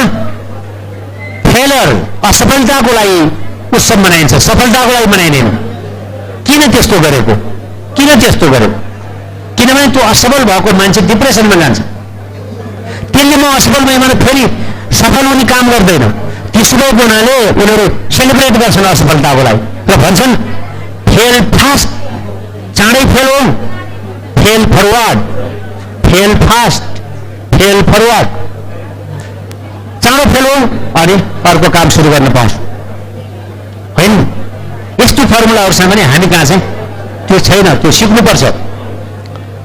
फेलर असफलताको लागि उत्सव मनाइन्छ, सफलताको लागि मनाइँदैन। किन त्यस्तो गरेको? किनभने त्यो असफल भएको मान्छे डिप्रेसनमा जान्छ। त्यसले म असफल भएँ भने फेरि सफल हुने काम गर्दैन। त्यसो भएको हुनाले उनीहरू सेलिब्रेट गर्छन् असफलताको लागि र भन्छन् फेल फास्ट, चाँडै फेल हो, fail forward, fail fast, fail forward. चाँडो फेल हो अनि अर्को काम सुरु गर्न पाउँछ होइन। यस्तो फर्मुलाहरूसँग पनि हामी कहाँ चाहिँ त्यो छैन। त्यो सिक्नुपर्छ।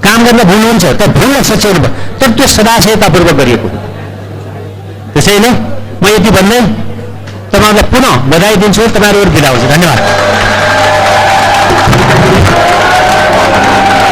काम गर्न भुल्नुहुन्छ त भुल्न सच्याउनु पर्छ, तर त्यो सदाशयतापूर्वक गरिएको। त्यसैले म यति भन्दै तपाईँहरूलाई पुनः बधाई दिन्छु। तपाईँहरू बिदा हुन्छ। धन्यवाद।